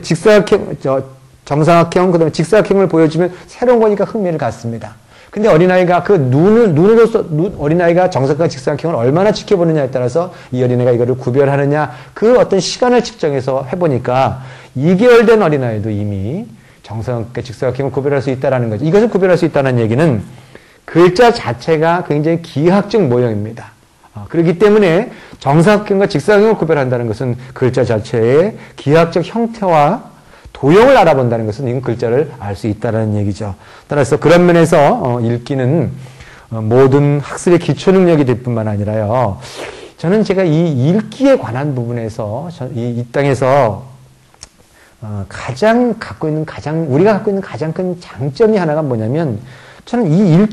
정사각형, 그 다음에 직사각형을 보여주면 새로운 거니까 흥미를 갖습니다. 근데 어린아이가 그 어린아이가 정사각형, 직사각형을 얼마나 지켜보느냐에 따라서 이 어린아이가 이거를 구별하느냐, 그 어떤 시간을 측정해서 해보니까 2개월 된 어린아이도 이미 정사각형, 직사각형을 구별할 수 있다는 거죠. 이것을 구별할 수 있다는 얘기는 글자 자체가 굉장히 기하학적 모형입니다. 그렇기 때문에 정사각형과 직사각형을 구별한다는 것은 글자 자체의 기하학적 형태와 도형을 알아본다는 것은 이건 글자를 알 수 있다는 얘기죠. 따라서 그런 면에서 읽기는 모든 학습의 기초 능력이 될 뿐만 아니라요. 저는 제가 이 읽기에 관한 부분에서 이 땅에서 우리가 갖고 있는 가장 큰 장점이 하나가 뭐냐면, 저는 이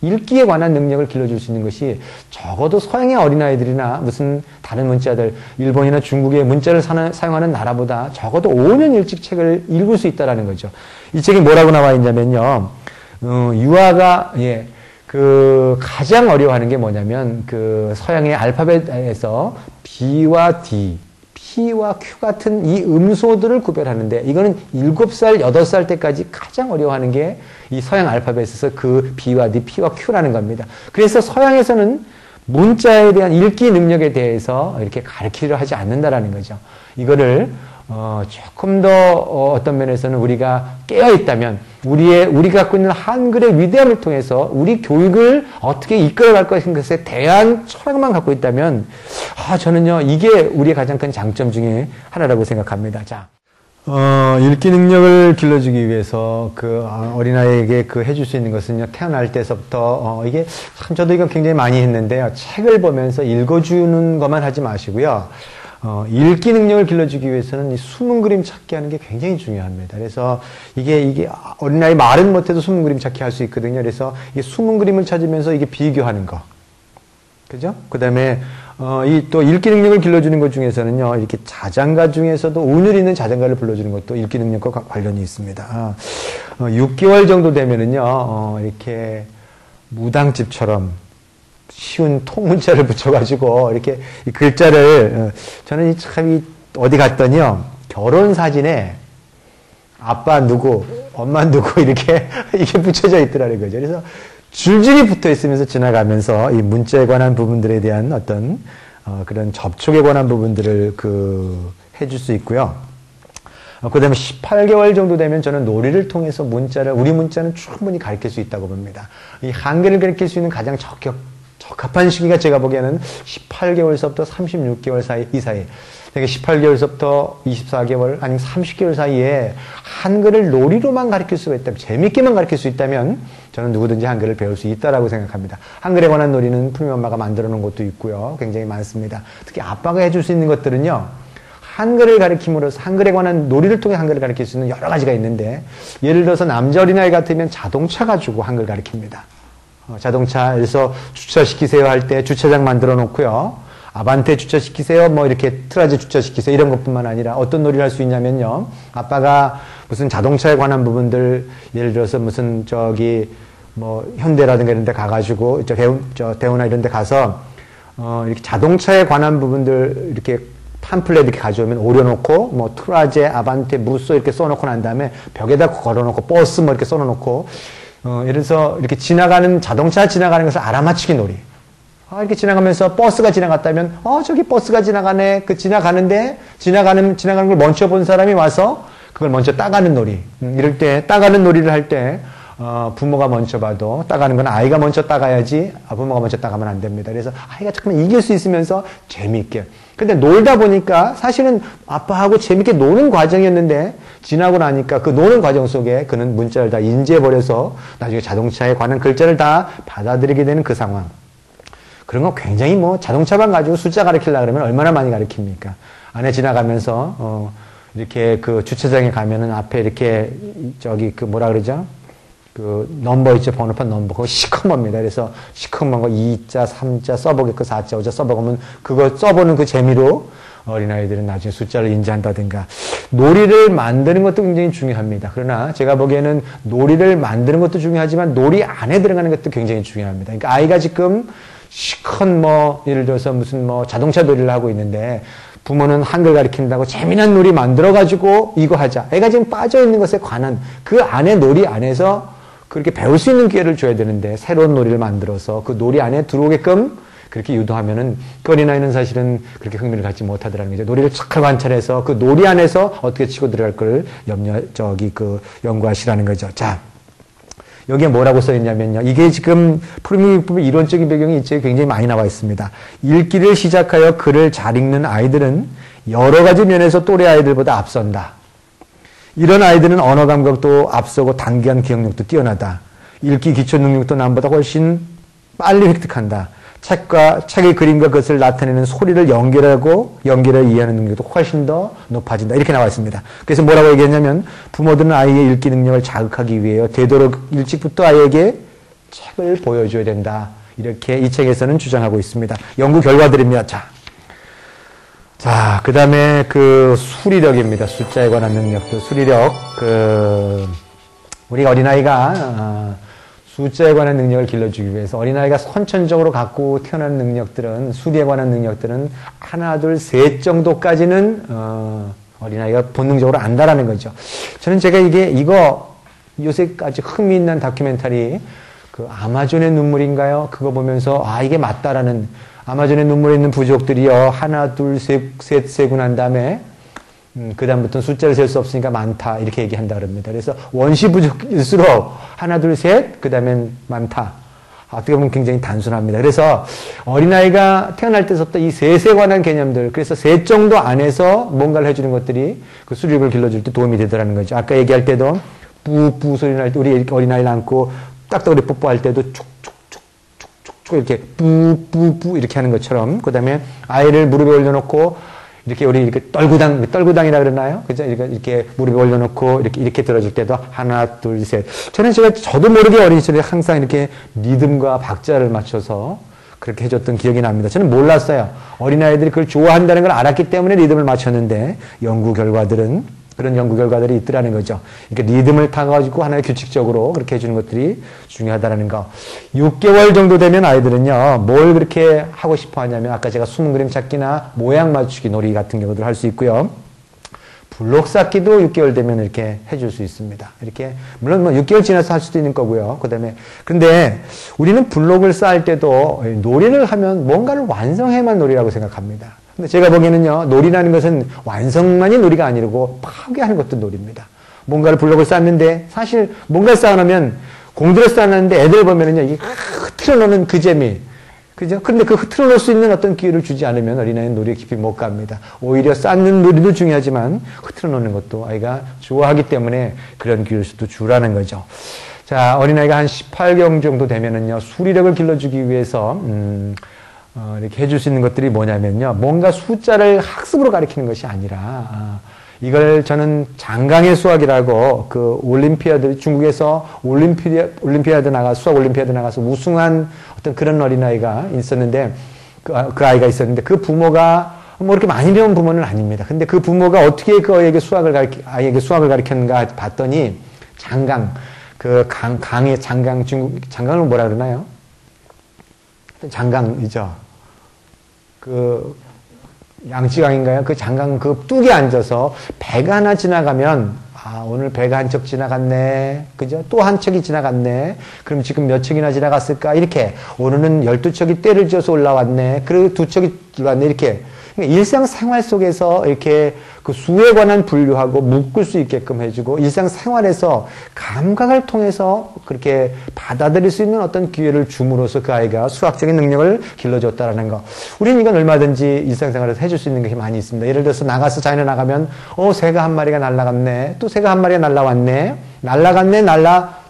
읽기에 관한 능력을 길러줄 수 있는 것이 적어도 서양의 어린아이들이나 무슨 다른 문자들, 일본이나 중국의 문자를 사용하는 나라보다 적어도 5년 일찍 책을 읽을 수 있다는 거죠. 이 책이 뭐라고 나와 있냐면요. 유아가, 가장 어려워하는 게 뭐냐면, 서양의 알파벳에서 B와 D, P와 Q 같은 이 음소들을 구별하는데, 이거는 7살, 8살 때까지 가장 어려워하는 게 이 서양 알파벳에서 그 B와 D, P와 Q라는 겁니다. 그래서 서양에서는 문자에 대한 읽기 능력에 대해서 이렇게 가르치려 하지 않는다라는 거죠. 이거를 조금 더 어떤 면에서는 우리가 깨어있다면, 우리가 갖고 있는 한글의 위대함을 통해서 우리 교육을 어떻게 이끌어갈 것에 대한 철학만 갖고 있다면, 저는요, 이게 우리의 가장 큰 장점 중에 하나라고 생각합니다. 자, 읽기 능력을 길러주기 위해서 어린아이에게 해줄 수 있는 것은요, 태어날 때서부터, 이게 참 저도 이건 굉장히 많이 했는데요. 책을 보면서 읽어주는 것만 하지 마시고요. 읽기 능력을 길러주기 위해서는 이 숨은 그림 찾기 하는 게 굉장히 중요합니다. 그래서 이게 어린아이 말은 못해도 숨은 그림 찾기 할 수 있거든요. 그래서 이게 숨은 그림을 찾으면서 이게 비교하는 거. 그죠? 그 다음에, 또 읽기 능력을 길러주는 것 중에서는요, 이렇게 자장가 중에서도 운율 있는 자장가를 불러주는 것도 읽기 능력과 관련이 있습니다. 6개월 정도 되면은요, 이렇게 무당집처럼 쉬운 통문자를 붙여가지고, 이렇게 이 글자를, 저는 어디 갔더니요, 결혼 사진에 아빠 누구, 엄마 누구, 이게 붙여져 있더라는 거죠. 그래서 줄줄이 붙어 있으면서 지나가면서 이 문자에 관한 부분들에 대한 어떤, 그런 접촉에 관한 부분들을 해줄 수 있고요. 그 다음에 18개월 정도 되면 저는 놀이를 통해서 우리 문자는 충분히 가르칠 수 있다고 봅니다. 이 한글을 가르칠 수 있는 가장 적합한 시기가 제가 보기에는 18개월서부터 36개월 이 사이. 그러니까 18개월서부터 24개월, 아니면 30개월 사이에 한글을 놀이로만 가르칠 수가 있다면, 재밌게만 가르칠 수 있다면, 저는 누구든지 한글을 배울 수 있다라고 생각합니다. 한글에 관한 놀이는 푸미 엄마가 만들어 놓은 것도 있고요. 굉장히 많습니다. 특히 아빠가 해줄 수 있는 것들은요, 한글을 가르침으로써 한글에 관한 놀이를 통해 한글을 가르칠 수 있는 여러 가지가 있는데, 예를 들어서 남자 어린아이 같으면 자동차 가지고 한글 가르칩니다. 자동차에서 주차시키세요 할 때 주차장 만들어 놓고요. 아반떼 주차시키세요. 이렇게 트라지 주차시키세요. 이런 것뿐만 아니라 어떤 놀이를 할 수 있냐면요. 아빠가 무슨 자동차에 관한 부분들, 예를 들어서 무슨 현대라든가 이런 데 가가지고, 대우나 이런 데 가서, 이렇게 자동차에 관한 부분들 이렇게 팜플렛 이렇게 가져오면 오려놓고, 트라제, 아반떼, 무쏘 이렇게 써놓고 난 다음에 벽에다 걸어놓고, 버스 이렇게 써놓고, 예를 들어서 이렇게 자동차 지나가는 것을 알아맞히기 놀이. 이렇게 지나가면서 버스가 지나갔다면, 저기 버스가 지나가네. 지나가는 걸 먼저 본 사람이 와서 그걸 먼저 따가는 놀이. 이럴 때, 따가는 놀이를 할 때, 부모가 먼저 봐도, 따가는 건 아이가 먼저 따가야지, 부모가 먼저 따가면 안 됩니다. 그래서 아이가 조금 이길 수 있으면서 재미있게. 근데 놀다 보니까 사실은 아빠하고 재밌게 노는 과정이었는데, 지나고 나니까 그 노는 과정 속에 그는 문자를 다 인지해버려서 나중에 자동차에 관한 글자를 다 받아들이게 되는 그 상황. 그런 거 굉장히 자동차만 가지고 숫자 가르치려고 그러면 얼마나 많이 가르칩니까? 안에 지나가면서, 이렇게 주차장에 가면은 앞에 이렇게, 뭐라 그러죠? 그 넘버 있죠. 번호판 넘버. 그거 시커멉니다. 그래서 시커먼 거 2자, 3자 써보겠고 4자, 5자 써보면 그거 써보는 그 재미로 어린아이들은 나중에 숫자를 인지한다든가. 놀이를 만드는 것도 굉장히 중요합니다. 그러나 제가 보기에는 놀이를 만드는 것도 중요하지만 놀이 안에 들어가는 것도 굉장히 중요합니다. 그러니까 아이가 지금 시큰 예를 들어서 무슨 자동차 놀이를 하고 있는데 부모는 한글 가르친다고 재미난 놀이 만들어가지고 이거 하자. 애가 지금 빠져있는 것에 관한 그 안에 놀이 안에서 그렇게 배울 수 있는 기회를 줘야 되는데 새로운 놀이를 만들어서 그 놀이 안에 들어오게끔 그렇게 유도하면은 그 어린아이는 사실은 그렇게 흥미를 갖지 못하더라는 거죠. 놀이를 잘 관찰해서 그 놀이 안에서 어떻게 치고 들어갈 걸 연구하시라는 거죠. 자, 여기에 뭐라고 써 있냐면요. 이게 지금 푸르미법의 이론적인 배경이 이 책에 굉장히 많이 나와 있습니다. 읽기를 시작하여 글을 잘 읽는 아이들은 여러 가지 면에서 또래 아이들보다 앞선다. 이런 아이들은 언어 감각도 앞서고 단기간 기억력도 뛰어나다. 읽기 기초 능력도 남보다 훨씬 빨리 획득한다. 책의 그림과 그것을 나타내는 소리를 연결해 이해하는 능력도 훨씬 더 높아진다. 이렇게 나와 있습니다. 그래서 뭐라고 얘기했냐면 부모들은 아이의 읽기 능력을 자극하기 위해 되도록 일찍부터 아이에게 책을 보여줘야 된다. 이렇게 이 책에서는 주장하고 있습니다. 연구 결과들입니다. 자, 그 다음에 그 수리력입니다. 숫자에 관한 능력도 수리력. 우리 어린아이가 숫자에 관한 능력을 길러주기 위해서 어린아이가 선천적으로 갖고 태어난 능력들은 수리에 관한 능력들은 하나, 둘, 셋 정도까지는 어린아이가 본능적으로 안다라는 거죠. 저는 제가 이거 요새까지 흥미있는 다큐멘터리 그 아마존의 눈물인가요? 그거 보면서 이게 맞다라는 아마존의 눈물에 있는 부족들이요 하나, 둘, 셋 세고 난 다음에 그 다음부터는 숫자를 셀 수 없으니까 많다 이렇게 얘기한다 그럽니다. 그래서 원시 부족일수록 하나, 둘, 셋 그 다음엔 많다. 어떻게 보면 굉장히 단순합니다. 그래서 어린아이가 태어날 때부터 이 셋에 관한 개념들 그래서 셋 정도 안에서 뭔가를 해주는 것들이 그 수립을 길러줄 때 도움이 되더라는 거죠. 아까 얘기할 때도 뿌뿌 소리 날 때 우리 어린아이를 안고 딱딱하게 뽀뽀할 때도 촉촉촉촉촉 이렇게 뿌뿌뿌 이렇게 하는 것처럼 그 다음에 아이를 무릎에 올려놓고 우리 이렇게 떨구당이라 그러나요? 그죠? 이렇게 무릎에 올려놓고 이렇게 들어줄 때도 하나, 둘, 셋. 저도 모르게 어린 시절에 항상 이렇게 리듬과 박자를 맞춰서 그렇게 해줬던 기억이 납니다. 저는 몰랐어요. 어린아이들이 그걸 좋아한다는 걸 알았기 때문에 리듬을 맞췄는데 그런 연구 결과들이 있더라는 거죠. 그러니까 리듬을 타가지고 하나의 규칙적으로 그렇게 해주는 것들이 중요하다는 거. 6개월 정도 되면 아이들은요, 뭘 그렇게 하고 싶어 하냐면, 아까 제가 숨은 그림 찾기나 모양 맞추기 놀이 같은 경우도 할 수 있고요. 블록 쌓기도 6개월 되면 이렇게 해줄 수 있습니다. 이렇게, 물론 6개월 지나서 할 수도 있는 거고요. 근데 우리는 블록을 쌓을 때도 놀이를 하면 뭔가를 완성해만 놀이라고 생각합니다. 근데 제가 보기에는요, 놀이라는 것은 완성만이 놀이가 아니고 파괴하는 것도 놀이입니다. 뭔가를 블록을 쌓는데, 사실 뭔가를 쌓아놓으면, 공들여 쌓았는데 애들 보면은요, 이게 흐트러 놓는 그 재미. 그죠? 근데 그 흐트러 놓을 수 있는 어떤 기회를 주지 않으면 어린아이는 놀이에 깊이 못 갑니다. 오히려 쌓는 놀이도 중요하지만, 흐트러 놓는 것도 아이가 좋아하기 때문에 그런 기회를 주라는 거죠. 자, 어린아이가 한 18개월 정도 되면은요, 수리력을 길러주기 위해서, 이렇게 해줄 수 있는 것들이 뭐냐면요. 뭔가 숫자를 학습으로 가르치는 것이 아니라, 이걸 저는 장강의 수학이라고 그 중국에서 수학 올림피아드 나가서 우승한 어떤 그런 어린아이가 있었는데, 그 아이가 있었는데, 그 부모가 이렇게 많이 배운 부모는 아닙니다. 근데 그 부모가 어떻게 아이에게 수학을 가르쳤는가 봤더니, 장강의 장강을 뭐라 그러나요? 장강이죠. 양치강인가요? 그 장강 뚝에 앉아서 배가 하나 지나가면, 오늘 배가 한 척 지나갔네. 그죠? 또 한 척이 지나갔네. 그럼 지금 몇 척이나 지나갔을까? 이렇게. 오늘은 12척이 떼를 지어서 올라왔네. 그리고 2척이 올라왔네. 이렇게. 그러니까 일상생활 속에서 이렇게 그 수에 관한 분류하고 묶을 수 있게끔 해주고 일상생활에서 감각을 통해서 그렇게 받아들일 수 있는 어떤 기회를 줌으로써 그 아이가 수학적인 능력을 길러줬다라는 거. 우리는 이건 얼마든지 일상생활에서 해줄 수 있는 것이 많이 있습니다. 예를 들어서 나가서 자연에 나가면 새가 한 마리가 날아갔네. 또 새가 한 마리가 날아왔네. 날아갔네.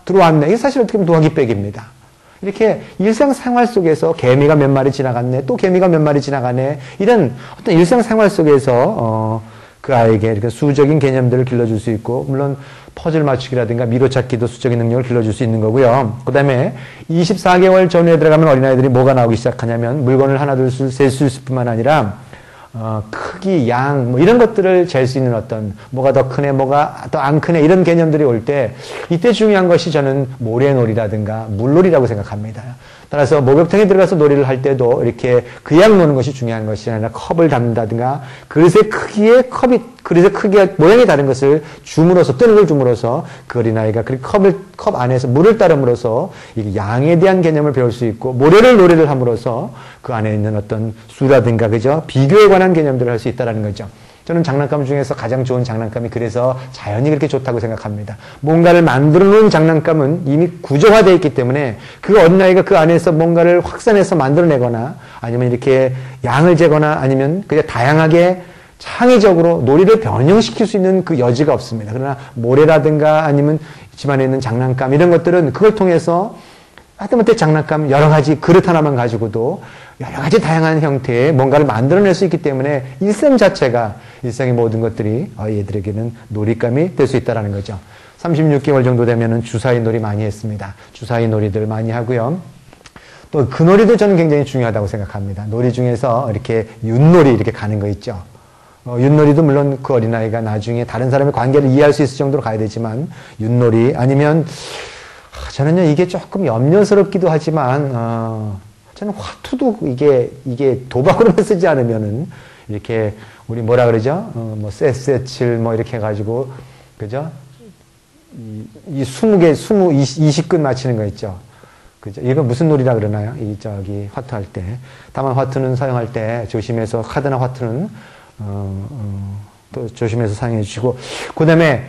들어왔네. 이게 사실 어떻게 보면 도화기백입니다. 이렇게 일상생활 속에서 개미가 몇 마리 지나갔네, 또 개미가 몇 마리 지나가네, 이런 어떤 일상생활 속에서 그 아이에게 이렇게 수적인 개념들을 길러줄 수 있고, 물론 퍼즐 맞추기라든가 미로 찾기도 수적인 능력을 길러줄 수 있는 거고요. 그 다음에 24개월 전후에 들어가면 어린아이들이 뭐가 나오기 시작하냐면 물건을 하나 둘 셀 수 있을 뿐만 아니라 크기, 양, 뭐 이런 것들을 잴 수 있는 어떤 뭐가 더 크네, 뭐가 더 안 크네 이런 개념들이 올 때 이때 중요한 것이 저는 모래놀이라든가 물놀이라고 생각합니다. 따라서 목욕탕에 들어가서 놀이를 할 때도 이렇게 그냥 노는 것이 중요한 것이 아니라 컵을 담는다든가 그릇의 크기에 모양이 다른 것을 줌으로써 뜨는 걸 줌으로써 그 어린아이가 그 컵 안에서 물을 따름으로써 이 양에 대한 개념을 배울 수 있고 노래를 함으로써 그 안에 있는 어떤 수라든가 그죠? 비교에 관한 개념들을 할 수 있다는 거죠. 저는 장난감 중에서 가장 좋은 장난감이 그래서 자연이 그렇게 좋다고 생각합니다. 뭔가를 만들어 놓은 장난감은 이미 구조화되어 있기 때문에 그 어린아이가 그 안에서 뭔가를 확산해서 만들어내거나 아니면 이렇게 양을 재거나 아니면 그냥 다양하게 창의적으로 놀이를 변형시킬 수 있는 그 여지가 없습니다. 그러나 모래라든가 아니면 집안에 있는 장난감 이런 것들은 그걸 통해서 하다못해 장난감 여러 가지 그릇 하나만 가지고도 여러 가지 다양한 형태의 뭔가를 만들어낼 수 있기 때문에 일생 자체가 일상의 모든 것들이 얘들에게는 놀잇감이 될 수 있다는 거죠. 36개월 정도 되면은 주사위 놀이 많이 했습니다. 주사위 놀이들 많이 하고요. 또 그 놀이도 저는 굉장히 중요하다고 생각합니다. 놀이 중에서 이렇게 윷놀이 이렇게 가는 거 있죠. 윷놀이도 물론 그 어린아이가 나중에 다른 사람의 관계를 이해할 수 있을 정도로 가야 되지만 윷놀이 아니면 저는요 이게 조금 염려스럽기도 하지만 저는 화투도 이게 도박으로만 쓰지 않으면은 이렇게 우리 뭐라 그러죠? 뭐 쎄쎄칠 뭐 이렇게 해가지고 그죠? 이 20근 맞히는 거 있죠. 그죠? 이거 무슨 놀이라 그러나요? 화투 할 때. 다만 화투는 사용할 때 조심해서 카드나 화투는 또 조심해서 사용해 주시고 그 다음에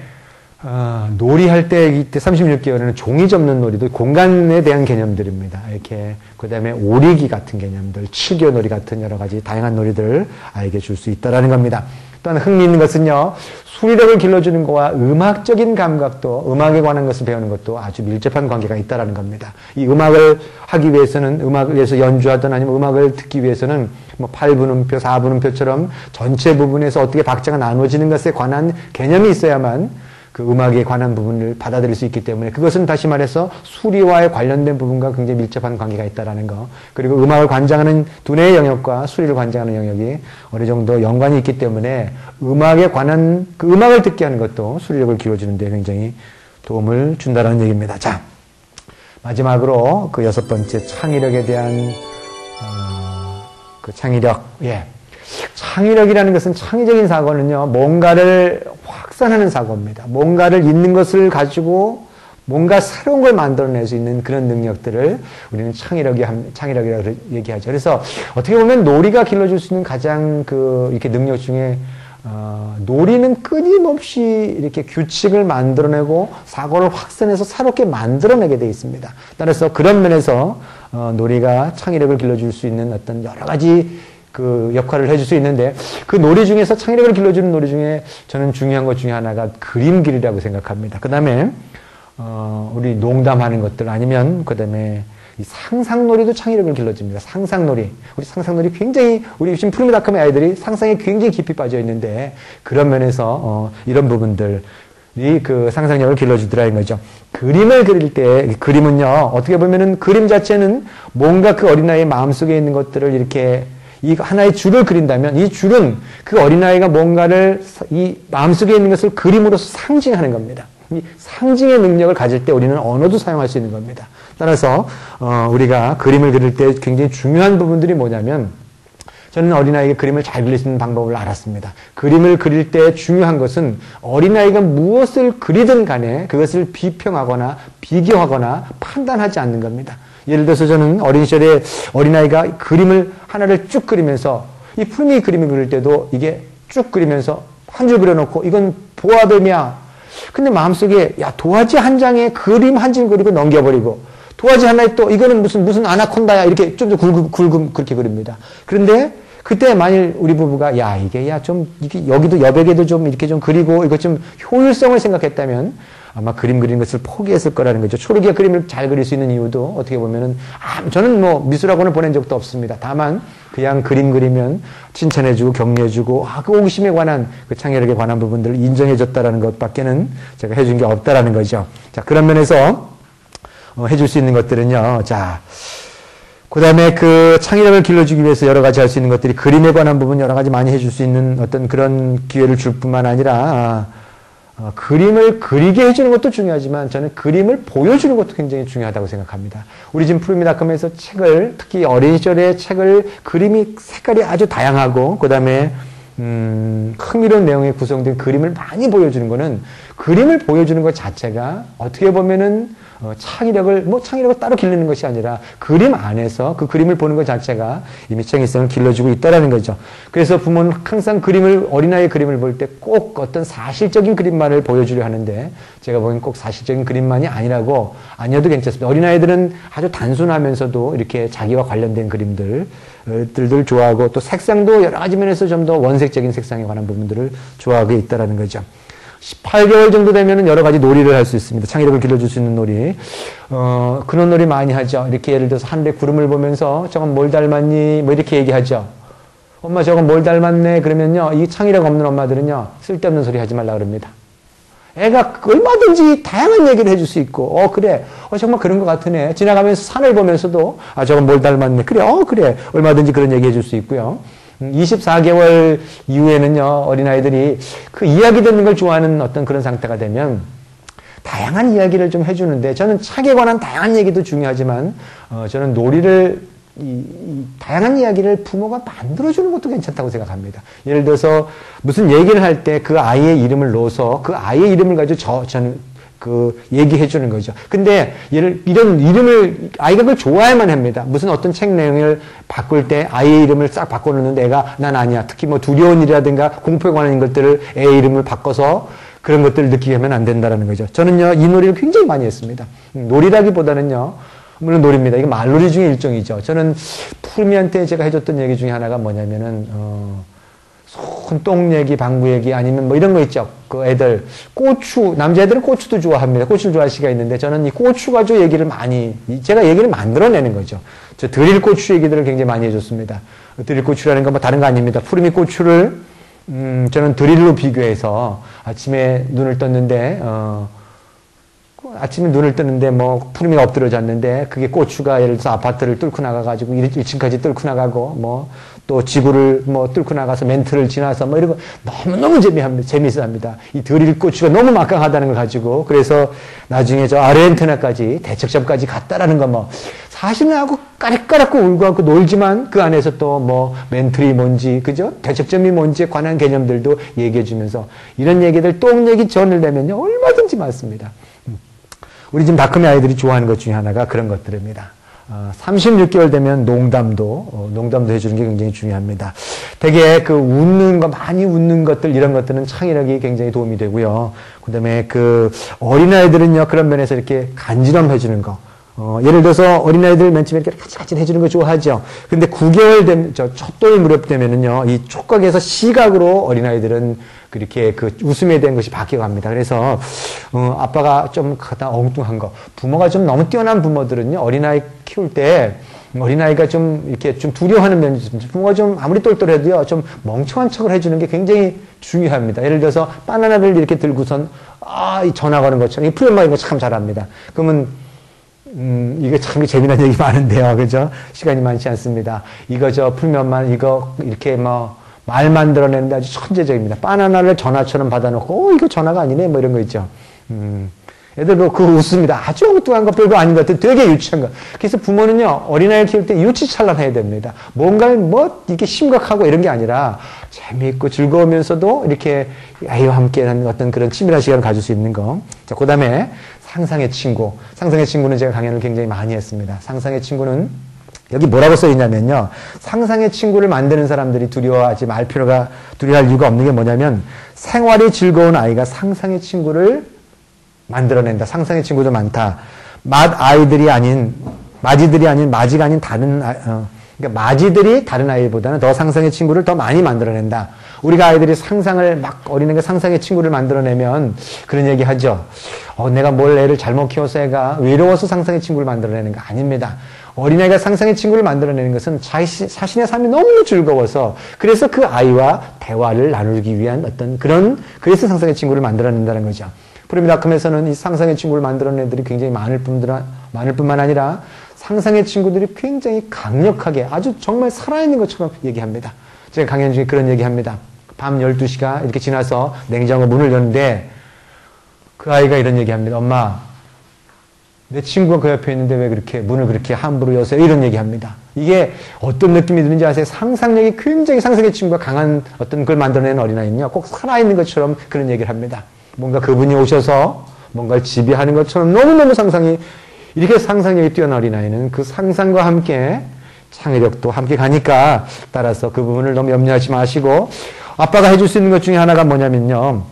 놀이할 때 이때 36개월에는 종이 접는 놀이도 공간에 대한 개념들입니다. 이렇게 그 다음에 오리기 같은 개념들, 칠교 놀이 같은 여러 가지 다양한 놀이들을 알게 줄 수 있다라는 겁니다. 또한 흥미있는 것은요, 수리력을 길러주는 것과 음악적인 감각도 음악에 관한 것을 배우는 것도 아주 밀접한 관계가 있다라는 겁니다. 이 음악을 하기 위해서는 음악을 위해서 연주하든 아니면 음악을 듣기 위해서는 뭐 8분음표, 4분음표처럼 전체 부분에서 어떻게 박자가 나눠지는 것에 관한 개념이 있어야만 그 음악에 관한 부분을 받아들일 수 있기 때문에 그것은 다시 말해서 수리와의 관련된 부분과 굉장히 밀접한 관계가 있다는 거. 그리고 음악을 관장하는 두뇌의 영역과 수리를 관장하는 영역이 어느 정도 연관이 있기 때문에 음악에 관한 그 음악을 듣게 하는 것도 수리력을 키워주는 데 굉장히 도움을 준다는 얘기입니다. 자, 마지막으로 그 6번째 창의력에 대한 그 창의력. 예. 창의력이라는 것은 창의적인 사고는요, 뭔가를 확산하는 사고입니다. 뭔가를 있는 것을 가지고 뭔가 새로운 걸 만들어낼 수 있는 그런 능력들을 우리는 창의력이라고 얘기하죠. 그래서 어떻게 보면 놀이가 길러줄 수 있는 가장 이렇게 능력 중에 놀이는 끊임없이 이렇게 규칙을 만들어내고 사고를 확산해서 새롭게 만들어내게 되어 있습니다. 따라서 그런 면에서 놀이가 창의력을 길러줄 수 있는 어떤 여러 가지 그 역할을 해줄 수 있는데 그 놀이 중에서 창의력을 길러주는 놀이 중에 저는 중요한 것 중에 하나가 그림길이라고 생각합니다. 그 다음에 우리 농담하는 것들 아니면 그 다음에 이 상상놀이도 창의력을 길러줍니다. 상상놀이. 우리 상상놀이 굉장히 우리 지금 푸르미닷컴의 아이들이 상상에 굉장히 깊이 빠져 있는데 그런 면에서 이런 부분들 이 그 상상력을 길러주더라는 거죠. 그림을 그릴 때 그림은요 어떻게 보면은 그림 자체는 뭔가 그 어린아이의 마음속에 있는 것들을 이렇게 이 하나의 줄을 그린다면 이 줄은 그 어린아이가 뭔가를 이 마음속에 있는 것을 그림으로서 상징하는 겁니다. 이 상징의 능력을 가질 때 우리는 언어도 사용할 수 있는 겁니다. 따라서 우리가 그림을 그릴 때 굉장히 중요한 부분들이 뭐냐면 저는 어린아이에게 그림을 잘 그릴 수 있는 방법을 알았습니다. 그림을 그릴 때 중요한 것은 어린아이가 무엇을 그리든 간에 그것을 비평하거나 비교하거나 판단하지 않는 겁니다. 예를 들어서 저는 어린 시절에 어린아이가 그림을 하나를 쭉 그리면서 이 푸르미 그림을 그릴 때도 이게 쭉 그리면서 한 줄 그려놓고 이건 보아뱀이야. 근데 마음속에 야 도화지 한 장에 그림 한 줄 그리고 넘겨버리고 도화지 하나에 또 이거는 무슨 아나콘다야 이렇게 좀 더 굵음 그렇게 그립니다. 그런데 그때 만일 우리 부부가 이게 여기도 여백에도 좀 이렇게 좀 그리고 이것 좀 효율성을 생각했다면 아마 그림 그리는 것을 포기했을 거라는 거죠. 초록이가 그림을 잘 그릴 수 있는 이유도 어떻게 보면은, 저는 뭐 미술학원을 보낸 적도 없습니다. 다만, 그냥 그림 그리면 칭찬해주고 격려해주고, 그 호기심에 관한, 그 창의력에 관한 부분들을 인정해줬다라는 것밖에는 제가 해준 게 없다라는 거죠. 자, 그런 면에서, 해줄 수 있는 것들은요, 자, 그 다음에 그 창의력을 길러주기 위해서 여러 가지 할 수 있는 것들이 그림에 관한 부분 여러 가지 많이 해줄 수 있는 어떤 그런 기회를 줄 뿐만 아니라, 그림을 그리게 해주는 것도 중요하지만 저는 그림을 보여주는 것도 굉장히 중요하다고 생각합니다. 우리 지금 푸르미닷컴에서 책을, 특히 어린 시절의 책을 그림이 색깔이 아주 다양하고, 그 다음에 흥미로운 내용에 구성된 그림을 많이 보여주는 거는, 그림을 보여주는 것 자체가 어떻게 보면은 창의력을 따로 기르는 것이 아니라 그림 안에서 그 그림을 보는 것 자체가 이미 창의성을 길러주고 있다라는 거죠. 그래서 부모는 항상 어린아이의 그림을 볼 때 꼭 어떤 사실적인 그림만을 보여주려 하는데, 제가 보기엔 꼭 사실적인 그림만이 아니어도 괜찮습니다. 어린아이들은 아주 단순하면서도 이렇게 자기와 관련된 그림들을 좋아하고, 또 색상도 여러 가지 면에서 좀 더 원색적인 색상에 관한 부분들을 좋아하게 있다라는 거죠. 18개월 정도 되면은 여러 가지 놀이를 할 수 있습니다. 창의력을 길러줄 수 있는 놀이. 그런 놀이 많이 하죠. 이렇게 예를 들어서 하늘의 구름을 보면서 저건 뭘 닮았니? 뭐 이렇게 얘기하죠. 엄마 저건 뭘 닮았네? 그러면요, 이 창의력 없는 엄마들은요, 쓸데없는 소리 하지 말라 그럽니다. 애가 얼마든지 다양한 얘기를 해줄 수 있고, 그래. 정말 그런 것 같으네. 지나가면서 산을 보면서도, 저건 뭘 닮았네. 그래. 그래. 얼마든지 그런 얘기 해줄 수 있고요. 24개월 이후에는요, 어린아이들이 그 이야기 듣는 걸 좋아하는 어떤 그런 상태가 되면 다양한 이야기를 좀 해주는데, 저는 책에 관한 다양한 얘기도 중요하지만, 저는 놀이를, 다양한 이야기를 부모가 만들어주는 것도 괜찮다고 생각합니다. 예를 들어서 무슨 얘기를 할 때 그 아이의 이름을 넣어서 그 아이의 이름을 가지고 저는 얘기해 주는 거죠. 근데 이런 이름을, 아이가 그걸 좋아야만 합니다. 무슨 어떤 책 내용을 바꿀 때 아이의 이름을 싹 바꿔놓는데 애가 난 아니야. 특히 뭐 두려운 일이라든가 공포에 관한 것들을 애의 이름을 바꿔서 그런 것들을 느끼게 하면 안 된다라는 거죠. 저는요, 이 놀이를 굉장히 많이 했습니다. 놀이라기보다는요, 물론 놀이입니다. 이거 말놀이 중에 일종이죠. 저는 푸르미한테 제가 해줬던 얘기 중에 하나가 뭐냐면은, 손똥 얘기, 방구 얘기, 아니면 뭐 이런 거 있죠. 그 애들, 고추, 남자애들은 고추도 좋아합니다. 고추를 좋아할 시가 있는데, 저는 이 고추 가지고 얘기를 제가 얘기를 만들어내는 거죠. 저 드릴 고추 얘기들을 굉장히 많이 해줬습니다. 드릴 고추라는 건 뭐 다른 거 아닙니다. 푸르미 고추를, 저는 드릴로 비교해서 아침에 눈을 떴는데, 뭐, 푸르미가 엎드려 잤는데, 그게 고추가 예를 들어서 아파트를 뚫고 나가가지고 1층까지 뚫고 나가고, 뭐, 또 지구를 뭐 뚫고 나가서 멘트를 지나서 뭐 이런 거 너무너무 재미있어 합니다. 이 드릴 고추가 너무 막강하다는 걸 가지고, 그래서 나중에 저 아르헨티나까지, 대척점까지 갔다라는 거 뭐, 사실은 하고 까락까락고 울고 하고 놀지만 그 안에서 또 뭐, 멘틀이 뭔지, 그죠? 대척점이 뭔지에 관한 개념들도 얘기해주면서, 이런 얘기들, 똥 얘기 전을 내면요, 얼마든지 많습니다. 우리 지금 다크미 아이들이 좋아하는 것 중에 하나가 그런 것들입니다. 36개월 되면 농담도 해주는 게 굉장히 중요합니다. 되게 많이 웃는 것들, 이런 것들은 창의력이 굉장히 도움이 되고요. 그 다음에 어린아이들은요, 그런 면에서 이렇게 간지럼 해주는 거. 예를 들어서 어린아이들 맨 처음에 이렇게 같이 해주는 거 좋아하죠. 근데 9개월 되면, 촛돌 무렵 되면은요, 이 촉각에서 시각으로 어린아이들은 그렇게 웃음에 대한 것이 바뀌어갑니다. 그래서, 아빠가 좀 엉뚱한 거. 부모가 좀 너무 뛰어난 부모들은요, 어린아이 키울 때, 어린아이가 좀 이렇게 좀 두려워하는 면이 있습니다. 부모가 좀 아무리 똘똘해도요, 좀 멍청한 척을 해주는 게 굉장히 중요합니다. 예를 들어서 바나나를 이렇게 들고선, 이 전화 거는 것처럼, 이 풀엄마 이거 참 잘합니다. 그러면, 이게 참 재미난 얘기 많은데요. 그죠? 시간이 많지 않습니다. 풀미 엄마, 이렇게 말 만들어내는데 아주 천재적입니다. 바나나를 전화처럼 받아놓고, 이거 전화가 아니네? 뭐 이런 거 있죠. 애들 그거 웃습니다. 아주 엉뚱한 거 별거 아닌 것 같아요. 되게 유치한 거. 그래서 부모는요, 어린아이를 키울 때 유치찬란해야 됩니다. 뭔가를 이렇게 심각하고 이런 게 아니라 재미있고 즐거우면서도 이렇게 아이와 함께 하는 어떤 그런 치밀한 시간을 가질 수 있는 거. 자, 그 다음에 상상의 친구. 상상의 친구는 제가 강연을 굉장히 많이 했습니다. 상상의 친구는 여기 뭐라고 써있냐면요. 상상의 친구를 만드는 사람들이 두려워할 이유가 없는 게 뭐냐면, 생활이 즐거운 아이가 상상의 친구를 만들어낸다. 상상의 친구도 많다. 마지들이 아닌 그러니까 마지들이 다른 아이보다는 더 상상의 친구를 더 많이 만들어낸다. 우리가 아이들이 상상을 막 어린애가 상상의 친구를 만들어내면 그런 얘기 하죠. 내가 뭘 애를 잘못 키워서 애가 외로워서 상상의 친구를 만들어내는 거 아닙니다. 어린아이가 상상의 친구를 만들어내는 것은 자신의 삶이 너무 즐거워서 그래서 그 아이와 대화를 나누기 위한 그래서 상상의 친구를 만들어낸다는 거죠. 프리미라컴에서는 이 상상의 친구를 만들어낸 애들이 굉장히 많을 뿐만 아니라 상상의 친구들이 굉장히 강력하게 아주 정말 살아있는 것처럼 얘기합니다. 제가 강연 중에 그런 얘기합니다. 밤 12시가 이렇게 지나서 냉장고 문을 여는데 그 아이가 이런 얘기합니다. 엄마, 내 친구가 그 옆에 있는데 왜 그렇게 문을 그렇게 함부로 여세요? 이런 얘기합니다. 이게 어떤 느낌이 드는지 아세요? 상상력이 굉장히 상상의 친구가 강한 어떤 걸 만들어내는 어린아이는요, 꼭 살아있는 것처럼 그런 얘기를 합니다. 뭔가 그분이 오셔서 뭔가를 지배하는 것처럼 너무너무 이렇게 상상력이 뛰어난 어린아이는 그 상상과 함께 창의력도 함께 가니까 따라서 그 부분을 너무 염려하지 마시고 아빠가 해줄 수 있는 것 중에 하나가 뭐냐면요.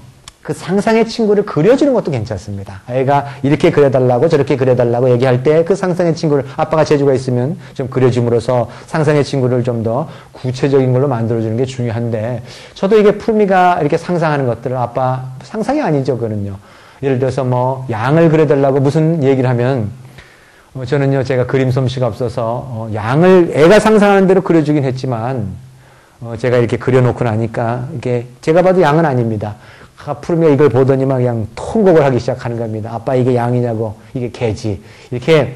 그 상상의 친구를 그려주는 것도 괜찮습니다. 애가 이렇게 그려달라고 저렇게 그려달라고 얘기할 때 그 상상의 친구를 아빠가 재주가 있으면 좀 그려줌으로써 상상의 친구를 좀 더 구체적인 걸로 만들어주는 게 중요한데 저도 이게 풀미가 이렇게 상상하는 것들을 아빠 상상이 아니죠. 그거는요. 예를 들어서 뭐 양을 그려달라고 무슨 얘기를 하면 저는요 제가 그림 솜씨가 없어서 양을 애가 상상하는 대로 그려주긴 했지만 제가 이렇게 그려놓고 나니까 이게 제가 봐도 양은 아닙니다. 푸르미가 이걸 보더니만 그냥 통곡을 하기 시작하는 겁니다. 아빠 이게 양이냐고 이게 개지. 이렇게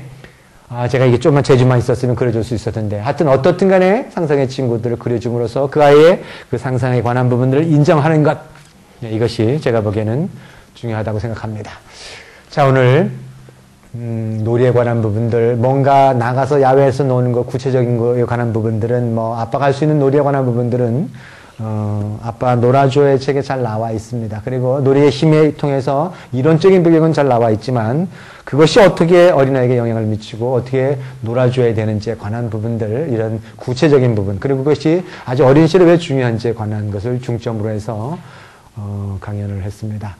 제가 이게 좀만 재주만 있었으면 그려줄 수 있었는데 하여튼 어떻든 간에 상상의 친구들을 그려줌으로써 그 아이의 그 상상에 관한 부분들을 인정하는 것 이것이 제가 보기에는 중요하다고 생각합니다. 자 오늘 놀이에 관한 부분들 뭔가 나가서 야외에서 노는 거 구체적인 거에 관한 부분들은 뭐 아빠가 할 수 있는 놀이에 관한 부분들은 아빠 놀아줘의 책에 잘 나와 있습니다. 그리고 놀이의 힘에 통해서 이론적인 배경은 잘 나와 있지만 그것이 어떻게 어린아이에게 영향을 미치고 어떻게 놀아줘야 되는지에 관한 부분들 이런 구체적인 부분 그리고 그것이 아주 어린 시절에 왜 중요한지에 관한 것을 중점으로 해서 강연을 했습니다.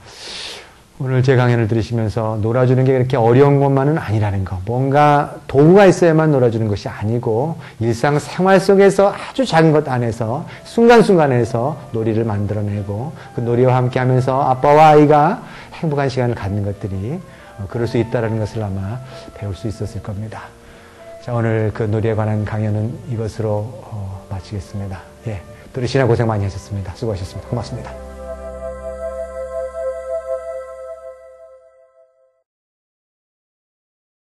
오늘 제 강연을 들으시면서 놀아주는 게 그렇게 어려운 것만은 아니라는 거. 뭔가 도구가 있어야만 놀아주는 것이 아니고 일상생활 속에서 아주 작은 것 안에서 순간순간에서 놀이를 만들어내고 그 놀이와 함께 하면서 아빠와 아이가 행복한 시간을 갖는 것들이 그럴 수 있다는 것을 아마 배울 수 있었을 겁니다. 자, 오늘 그 놀이에 관한 강연은 이것으로 마치겠습니다. 예, 들으시느라 고생 많이 하셨습니다. 수고하셨습니다. 고맙습니다.